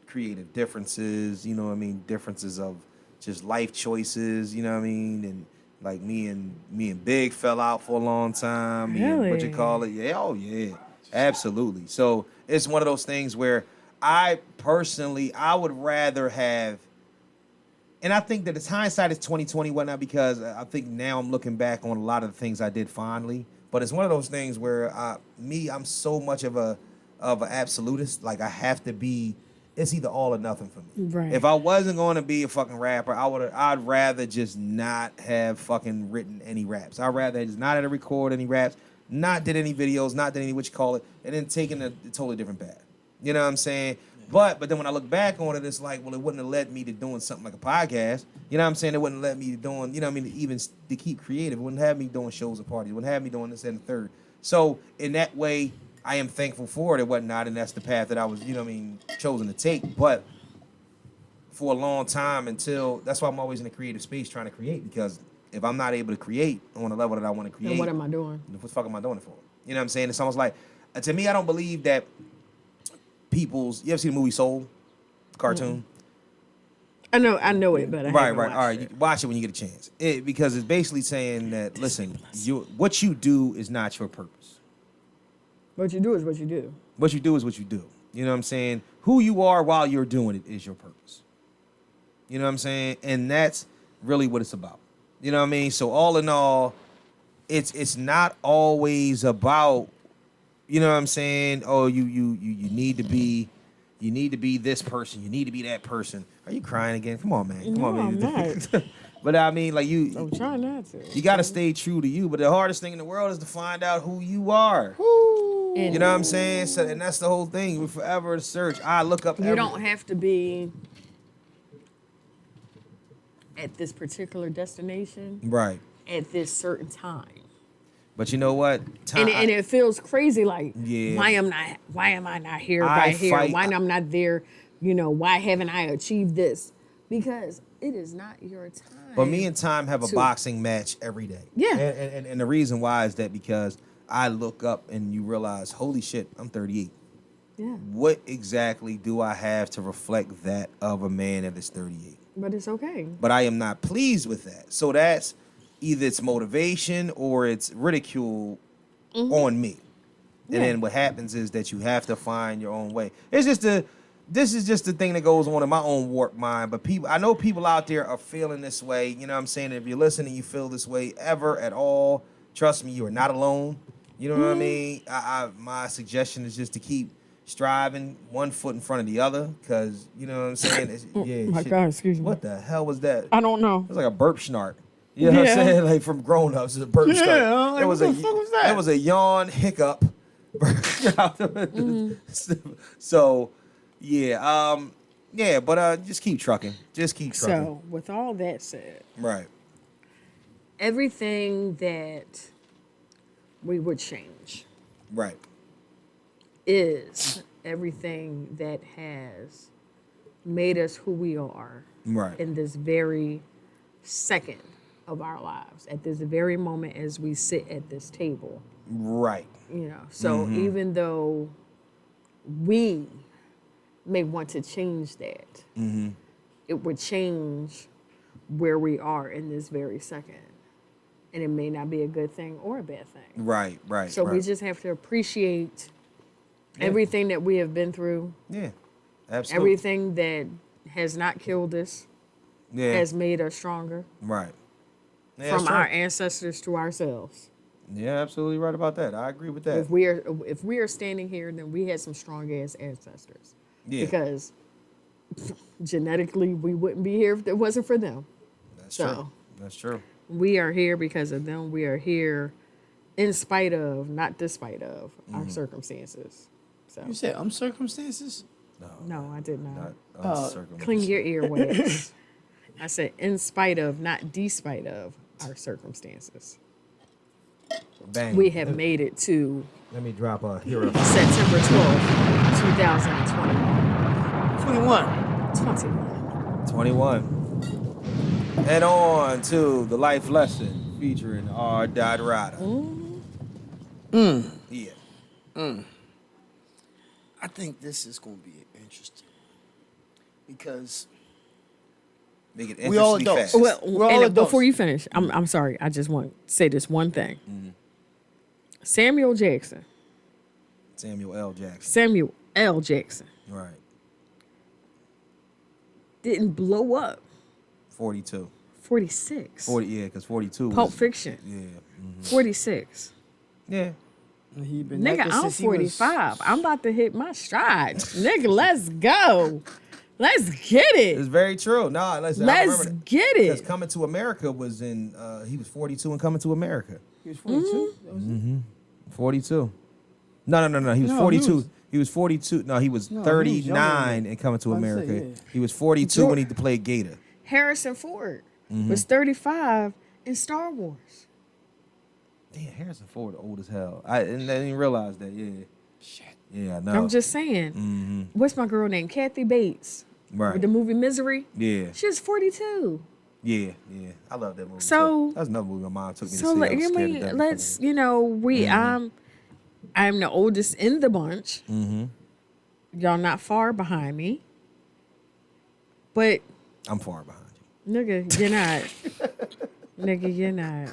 creative differences, you know what I mean, differences of just life choices, you know what I mean, and like me and Big fell out for a long time. Me and what you call it, yeah, oh yeah, absolutely. So it's one of those things where I would rather have, and I think that the hindsight is 20/20 whatnot because I think now I'm looking back on a lot of the things I did fondly. But it's one of those things where I'm so much of a absolutist. Like I have to be. It's either all or nothing for me. Right. If I wasn't going to be a fucking rapper, I'd rather just not have fucking written any raps. I'd rather just not have to record any raps, not did any videos, not did any what you call it, and then taking a totally different path. You know what I'm saying? But then when I look back on it, it's like, well, it wouldn't have led me to doing something like a podcast. You know what I'm saying? It wouldn't let me doing, you know what I mean, even to keep creative. It wouldn't have me doing shows or parties. It wouldn't have me doing this and the third. So in that way, I am thankful for it and whatnot, and that's the path that I was, you know what I mean, chosen to take. But for a long time that's why I'm always in a creative space trying to create, because if I'm not able to create on the level that I want to create, And what am I doing? what the fuck am I doing it for? You know what I'm saying? It's almost like, to me, I don't believe that you ever see the movie Soul? The cartoon? I know it, but I Right. haven't All watched right, it. you watch it when you get a chance. Because it's basically saying that, listen, what you do is not your purpose. What you do is what you do. What you do is what you do. You know what I'm saying? Who you are while you're doing it is your purpose. You know what I'm saying? And that's really what it's about. You know what I mean? So all in all, it's not always about, you know what I'm saying? Oh, you need to be this person. You need to be that person. Are you crying again? Come on, man. Come on, man. I'm not. But I mean, like I'm trying not to. you got to stay true to you. But the hardest thing in the world is to find out who you are. And You know what I'm saying? So, and that's the whole thing. We're forever to search. I look up. you don't have to be at this particular destination Right. at this certain time. But you know what? And it feels crazy. Like, Yeah. why am I not here I by here? fight- Why am I not there? You know, why haven't I achieved this? Because it is not your time. But me and Time have a to- boxing match every day. Yeah. And the reason why is that because I look up and you realize, holy shit, I'm 38. Yeah. What exactly do I have to reflect that of a man that is 38? But it's okay. But I am not pleased with that. So that's either it's motivation or it's ridicule on me. And then what happens is that you have to find your own way. This is just the thing that goes on in my own warped mind. But I know people out there are feeling this way. You know what I'm saying? If you're listening, you feel this way ever at all, trust me, you are not alone. You know what I mean? My suggestion is just to keep striving, one foot in front of the other, because you know what I'm saying. My God, excuse me. What the hell was that? I don't know. It was like a burp snort. You know what I'm saying? Like from Grown Ups, it's a burp snort. Like, what the fuck was that? It was a yawn hiccup. So, but just keep trucking. Just keep trucking. So, with all that said, Right. everything that we would change Right. is everything that has made us who we are Right. in this very second of our lives, at this very moment as we sit at this table. Right. You know, so even though we may want to change that, it would change where we are in this very second. And it may not be a good thing or a bad thing. Right. Right. So right. we just have to appreciate everything that we have been through, absolutely. everything that has not killed us, has made us stronger. Right. Yeah, From that's our right. ancestors to ourselves. Yeah, absolutely right about that. I agree with that. If we are standing here, then we had some strong ass ancestors. Yeah. Because genetically we wouldn't be here if it wasn't for them. That's So true. That's true. we are here because of them. We are here in spite of, not despite of, our circumstances. So You said circumstances? no, I did not. Uncircumcised. Clean your earwax. I said in spite of, not despite of, our circumstances. Bang. We have made it to Let me drop a hero. September 12th, 2020. 21. 21. Head on to the life lesson featuring R. Rider. Yeah. I think this is going to be interesting because Make it We all interesting adults. fast. Well, We're all and adults. before you finish, I'm sorry. I just want to say this one thing. Samuel Jackson. Samuel L. Jackson. Samuel L. Jackson Right. didn't blow up. 42. 46. 40, yeah, because 42 Pulp was... Fiction. Yeah. 46. Yeah. he been Nigga, acting I'm since he was- 45. I'm about to hit my stride. Nigga, let's go. Let's get It's it. very true. No, listen, I Let's remember that. get Because it. Coming to America was in... he was 42 and Coming to America. He was 42? That was it? 42. No. He was No, 42. He was 42. No, he was No, he was younger 39 than and Coming to I was gonna America. say, yeah. He was 42 when he played Gator. Harrison Ford was 35 in Star Wars. Damn, Harrison Ford old as hell. I didn't even realize that. Yeah. Shit. Yeah, I know. I'm just saying. What's my girl name? Kathy Bates. Right. With the movie Misery. Yeah. She's 42. Yeah. I love that movie. So- that's another movie my mom took me to So see. like, I was I scared to mean, death let's, before I'm the oldest in the bunch. Y'all not far behind me. But I'm far behind you. nigga, you're not. Nigga, you're not.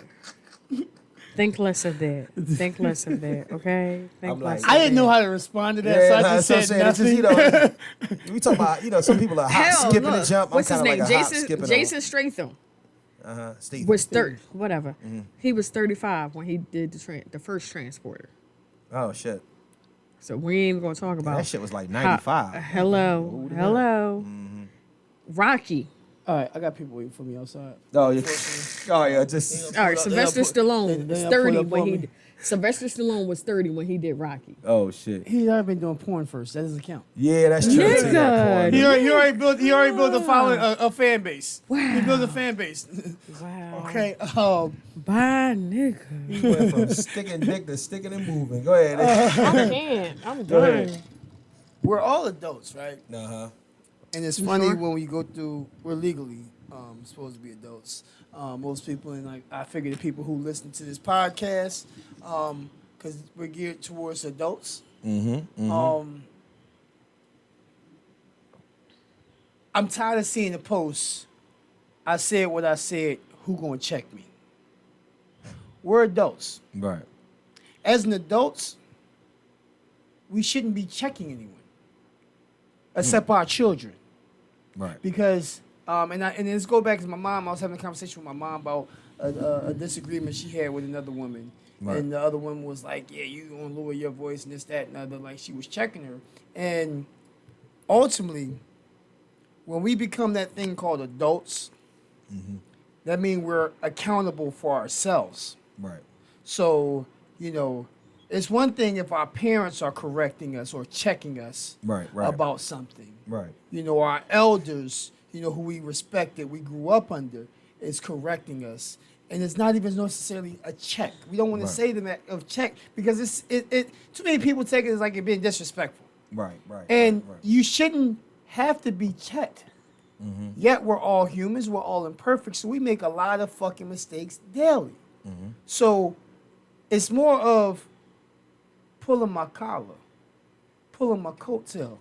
Think less of that. Think less of that, okay? Think I'm less like- of I didn't that. know how to respond to that, so I just that's said what I'm saying. nothing. It's just, we talk about, some people are hot Hell, skipping look, and jump. what's I'm his kind name? of like a hop skipping. Jason Statham Steve. was whatever. He was 35 when he did the first Transporter. Oh shit. So we ain't even gonna talk about That shit was like 95. Hello. Rocky. All right, I got people waiting for me outside. Oh yeah. Just All right, Sylvester Stallone they was pull 30 up when on he. me. Sylvester Stallone was 30 when he did Rocky. oh shit. He's already been doing porn first. That doesn't count. Yeah, that's true. Nigga. To that point. He already built a following, a fan base. He built a fan base. Wow. Okay. Bye, nigga. He went from sticking dick to sticking and moving. Go ahead. I can't. I'm Go done. ahead. We're all adults, right? Uh-huh. And it's funny sure? when we go through. We're legally supposed to be adults. Most people, and like I figure the people who listen to this podcast, because we're geared towards adults. I'm tired of seeing the posts. I said what I said. Who gonna check me? We're adults. Right. As an adults, we shouldn't be checking anyone, except our children. Right. Because and let's go back to my mom. I was having a conversation with my mom about a disagreement she had with another woman, Right. and the other woman was like, "Yeah, you gonna lower your voice and this, that, and other." Like she was checking her, and ultimately, when we become that thing called adults, that means we're accountable for ourselves. Right. So, it's one thing if our parents are correcting us or checking us Right. about something. Right. Our elders, who we respected, we grew up under, is correcting us. And it's not even necessarily a check. We don't want to say them of check because too many people take it as like it being disrespectful. Right. And right. you shouldn't have to be checked. Yet we're all humans, we're all imperfect, so we make a lot of fucking mistakes daily. So it's more of pulling my collar, pulling my coattail.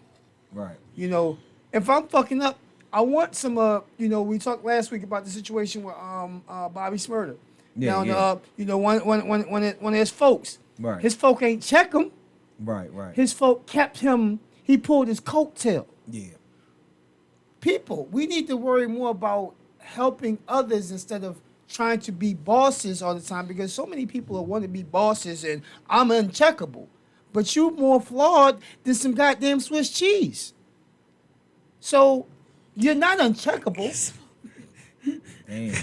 Right. If I'm fucking up, I want some we talked last week about the situation with Bobby Smurda. Yeah, One of his folks. Right. His folk ain't check him. Right. His folk kept him, he pulled his coattail. Yeah. People, we need to worry more about helping others instead of trying to be bosses all the time because so many people want to be bosses and I'm uncheckable. But you more flawed than some goddamn Swiss cheese. So you're not uncheckable. Damn.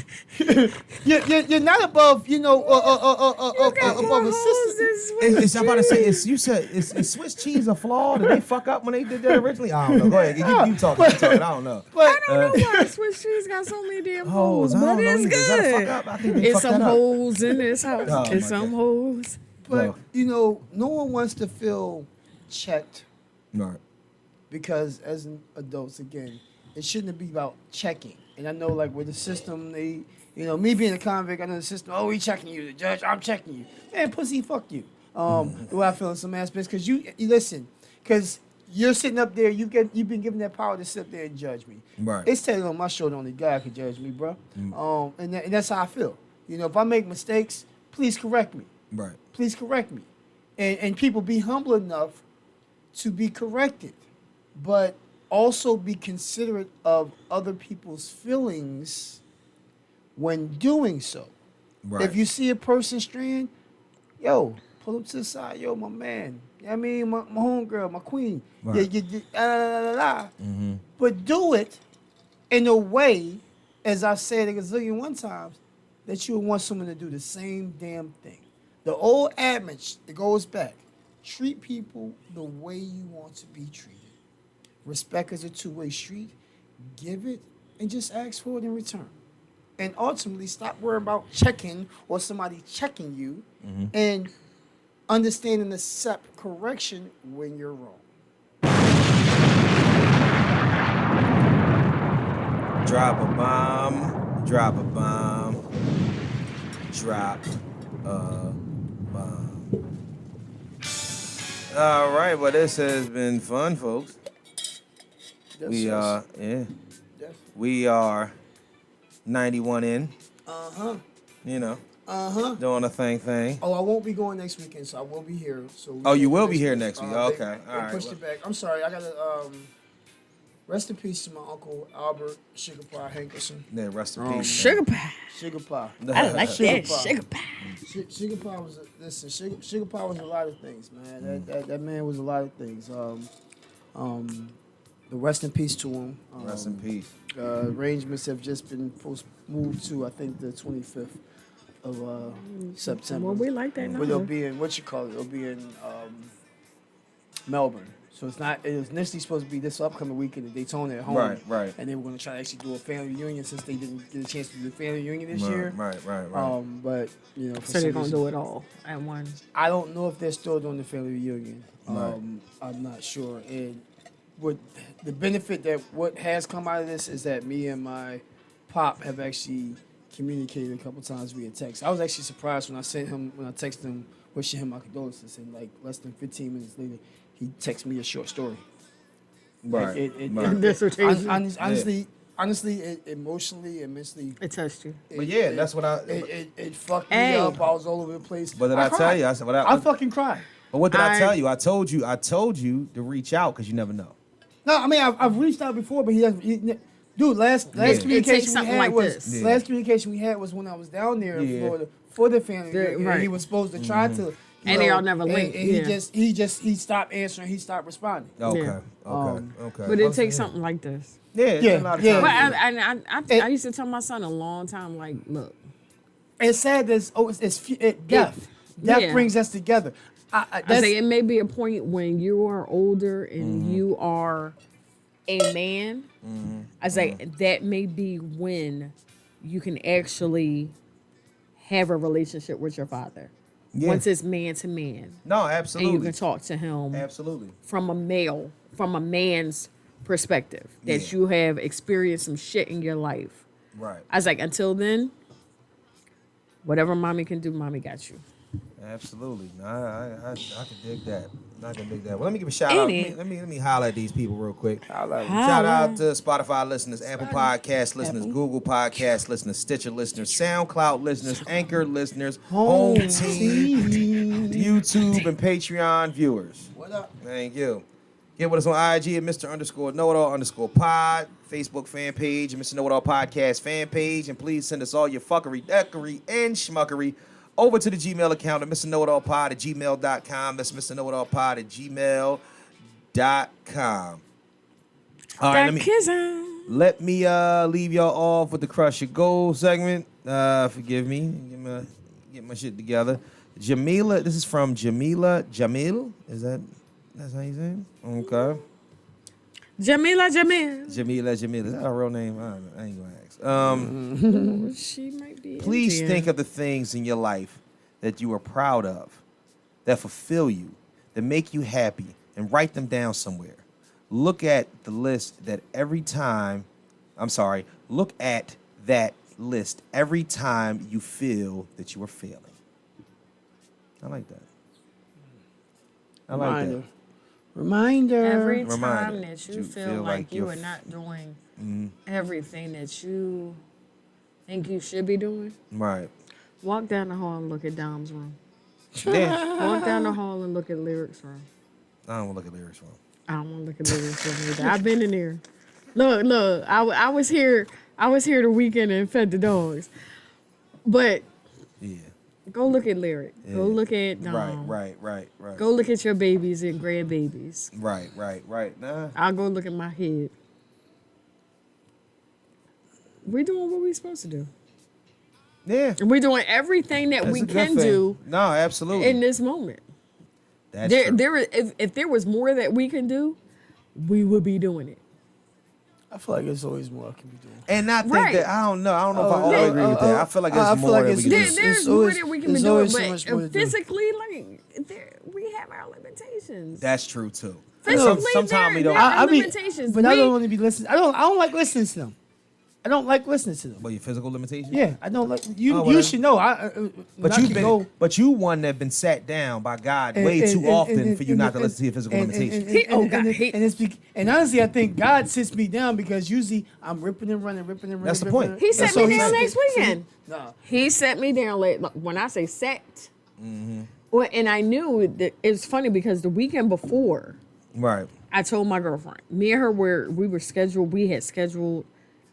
You're not above, above a sister. I'm about to say, is Swiss cheese a flaw? Did they fuck up when they did that originally? I don't know. Go ahead. You talking. I don't know. But I don't know why Swiss cheese got so many damn holes, I but don't know it's either. Is that a good. fuck up? I think they It's fucked some that up. holes in this house. Oh, It's my some God. holes. But no one wants to feel checked Right. because as an adults, again, it shouldn't be about checking. And I know, like with the system, they, me being a convict, I know the system. Oh, we checking you, the judge. I'm checking you. Man, pussy, fuck you. The way I feel in some aspects, because you listen, because you're sitting up there, you've been given that power to sit up there and judge me. Right. It's telling on my shoulder, only God can judge me, bro. And that's how I feel. If I make mistakes, please correct me. Right. Please correct me. And people be humble enough to be corrected, but also be considerate of other people's feelings when doing so. Right. If you see a person straying, pull them to the side. Yo, my man. You know what I mean? My homegirl, my queen. Right. But do it in a way, as I've said a gazillion times, that you would want someone to do the same damn thing. The old adage that goes back, treat people the way you want to be treated. Respect is a two-way street. Give it and just ask for it in return. And ultimately, stop worrying about checking or somebody checking you and understand and accept correction when you're wrong. Drop a bomb. Drop a bomb. Drop a bomb. All right, well, this has been fun, folks. We are 91 in. Doing a thing. Oh, I won't be going next weekend, so I will be here. So You will be here next week. Okay, all right. Pushed it back. I'm sorry. I gotta rest in peace to my uncle Albert Sugar Pie Hankerson. Yeah, rest in peace. Sugar pie. Sugar Pie. I like Sugar that. pie. Sugar pie. Sugar Pie was Sugar Pie was a lot of things, man. That man was a lot of things. The rest in peace to him. Rest in peace. Arrangements have just been moved to I think the 25th of September. Well, we like that But it'll number. be in it'll be in Melbourne. So it was initially supposed to be this upcoming weekend in Daytona at home. Right. And they were going to try to actually do a family reunion since they didn't get a chance to do the family reunion this year. Right. But for So they're some gonna reason- do it all at one. I don't know if they're still doing the family reunion. Right. I'm not sure. And what the benefit that what has come out of this is that me and my pop have actually communicated a couple times via text. I was actually surprised when I texted him wishing him my condolences, and like less than 15 minutes later, he texted me a short story. Right. Dissertation. Honestly, it emotionally and mentally. It touched you. But yeah, that's what I. It fucked me Hey. up. I was all over the place. But did I tell cried. you? I said, I fucking cried. But what did I I- tell you? I told you to reach out because you never know. No, I mean I've reached out before, but dude, last It communication takes we something had like was this. Yeah. last communication we had was when I was down there in Yeah. Florida for the family, and Right. he was supposed to try to. And they all never linked, And he stopped answering. He stopped responding. Okay. Yeah. Okay. But it takes something like this. Yeah. Yeah, A lot of yeah. times. But I used to tell my son a long time, like, look, It's sad. Death. Death Yeah. brings us together. I That's, say it may be a point when you are older and you are a man. I say that may be when you can actually have a relationship with your father. Yeah. Once it's man to man. No, And you absolutely. can talk to him Absolutely. from a man's perspective. That Yeah. you have experienced some shit in your life. Right. I was like, until then, whatever mommy can do, mommy got you. Absolutely. No, I can dig that. I can dig that. Well, let me give a shout out. Ain't it? Let me holler at these people real quick. Holla. Shout out to Spotify listeners, Apple Podcast listeners, Google Podcast listeners, Stitcher listeners, SoundCloud listeners, Anchor listeners, Home Team, YouTube, and Patreon viewers. What up? Thank you. Get with us on IG at Mr._KnowItAll_pod, Facebook fan page, and Mr. Know-It-All Podcast fan page. And please send us all your fuckery, deckery, and schmuckery over to the Gmail account at MrKnowItAllPod@gmail.com. That's MrKnowItAllPod@gmail.com. All right, let me leave y'all off with the Crush Your Goals segment. Forgive me. Get my shit together. Jamila, this is from Jamila Jamil. That's how you say it? Okay. Jamila. Jamila. Is that her real name? I don't know. I ain't gonna ask. She might be. Please Indian. think of the things in your life that you are proud of, that fulfill you, that make you happy, and write them down somewhere. Look at the list that every time, look at that list every time you feel that you are failing. I like that. I like that. Reminder. Every Reminder. time that you feel like you are not doing everything that you think you should be doing, Right. walk down the hall and look at Dom's room. Yeah. Walk down the hall and look at Lyric's room. I don't want to look at lyrics wrong. I don't want to look at Lyric's room either. I've been in there. Look. I was here the weekend and fed the dogs. But Yeah. go look at Lyric. Go Yeah. look at Dom. Right. Go look at your babies and grandbabies. Right. Nah. I'll go look at my head. We're doing what we're supposed to do. Yeah. And we're doing everything that That's we a good can thing. do No, absolutely. in this moment. That's true. If there was more that we can do, we would be doing it. I feel like there's always more I can be doing. And I think Right. that I don't know if I all yeah. agree with that. I feel like there's more that we can do. There's always- more that we can be there's doing, always so much more but to do. physically, we have our limitations. That's true too. Physically, Sometimes we don't. there are I mean, limitations. but I don't want to be listening. I don't like listening to them. I don't like listening to them. What, your physical limitations? Yeah, I don't like you. Oh, You whatever. should know. But you one that been sat down by God way too often for you not to listen to your physical limitations. And honestly, I think God sits me down because usually I'm ripping and running. That's the point. He set me down next weekend. No. He set me down late. When I say set, Mm-hmm. well, and I knew that it was funny because the weekend before, Right. I told my girlfriend, me and her we had scheduled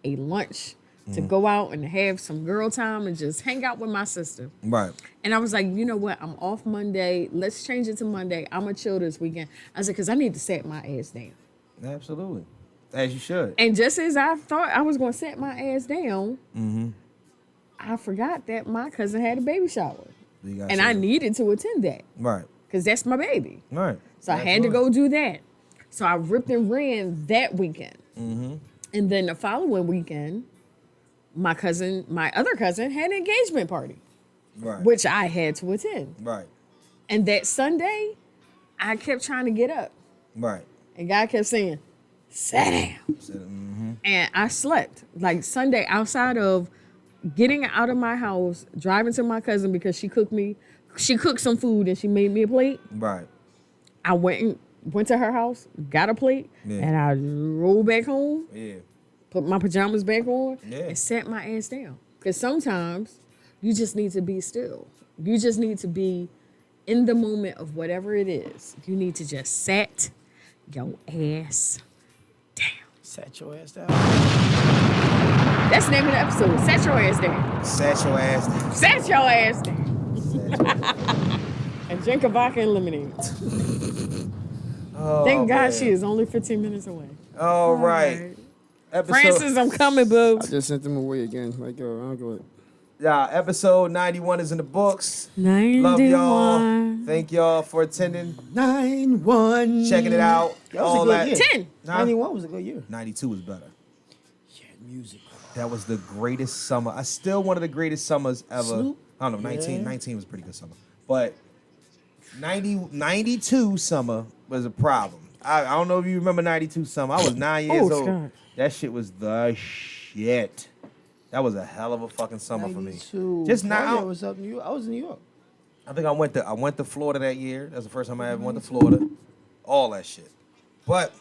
a lunch to go out and have some girl time and just hang out with my sister. Right. And I was like, you know what? I'm off Monday. Let's change it to Monday. I'm going to chill this weekend. I said, because I need to set my ass down. Absolutely. As you should. And just as I thought I was going to set my ass down, I forgot that my cousin had a baby shower. And I needed to attend that Right. because that's my baby. Right. So I had to go do that. So I ripped and ran that weekend. And then the following weekend, my other cousin had an engagement party, Right. which I had to attend. Right. And that Sunday, I kept trying to get up. Right. And God kept saying, sit down. And I slept. Like Sunday, outside of getting out of my house, driving to my cousin because she cooked some food and she made me a plate. Right. I went and went to her house, got a plate, and I rolled back home. Yeah. Put my pajamas back on Yeah. and sat my ass down. Because sometimes you just need to be still. You just need to be in the moment of whatever it is. You need to just sat your ass down. Sat your ass down. That's the name of the episode. Sat your ass down. Sat your ass down. Sat your ass down. And drink a vodka and lemonade. Oh, Thank God man. she is only 15 minutes away. All right. Episode, Francis, I'm coming, boo. I just sent them away again. Like, yo, I don't go. Yeah, episode 91 is in the books. 91. Love y'all. Thank y'all for attending. 9-1. Checking it out. That was all a good year. 10. 91 was a good year. 92 was better. Yeah, music. That was the greatest summer. I still one of the greatest summers ever. Snoop? I don't know, 19. Yeah. 19 was a pretty good summer. But 92 summer was a problem. I don't know if you remember 92 summer. I was 9 years old. Scott. That shit was the shit. That was a hell of a fucking summer for me. 92. Just now. I was up in New York. I was in New York. I think I went to Florida that year. That's the first time I ever went to Florida. All that shit. But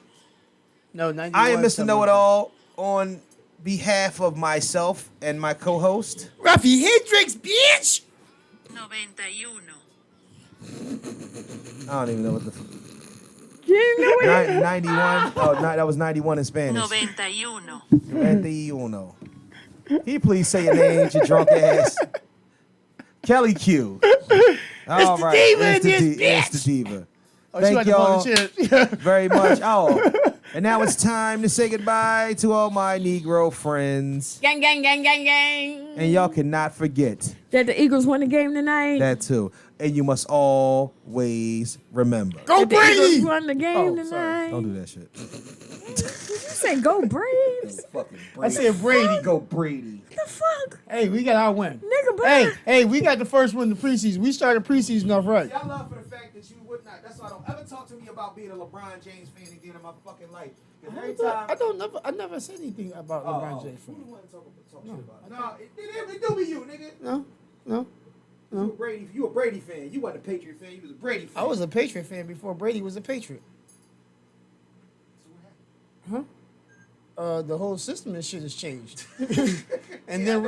No, 91. I am Mr. Know-It-All on behalf of myself and my co-host. Ruffy Hendrix, bitch! 91. I don't even know what the You know it. 91. Oh, that was 91 in Spanish. 91. 91. Can you please say your name, you drunk ass? Kellie Q. All the right, diva it's the in this It's the bitch. diva. Oh, she Thank about to fall y'all in shit. very much. Oh, and now it's time to say goodbye to all my Negro friends. Gang, gang, gang, gang, gang. And y'all cannot forget That the Eagles won the game tonight. that too. And you must always remember. Go That the Eagles Brady! won the game Oh, tonight. sorry. Don't do that shit. You said go Braves. Fucking I said Brady. Go Brady. What the fuck? Hey, we got our win. Nigga, bye. Hey, we got the first one in the preseason. We started preseason off right. I love for the fact that you would not. That's why don't ever talk to me about being a LeBron James fan again in my fucking life. 'Cause every time. I never said anything about LeBron James. Who do you want to talk shit about? No, it do be you, nigga. No. You a Brady fan. You wasn't a Patriot fan. You was a Brady fan. I was a Patriot fan before Brady was a Patriot. Huh? The whole system and shit has changed. And then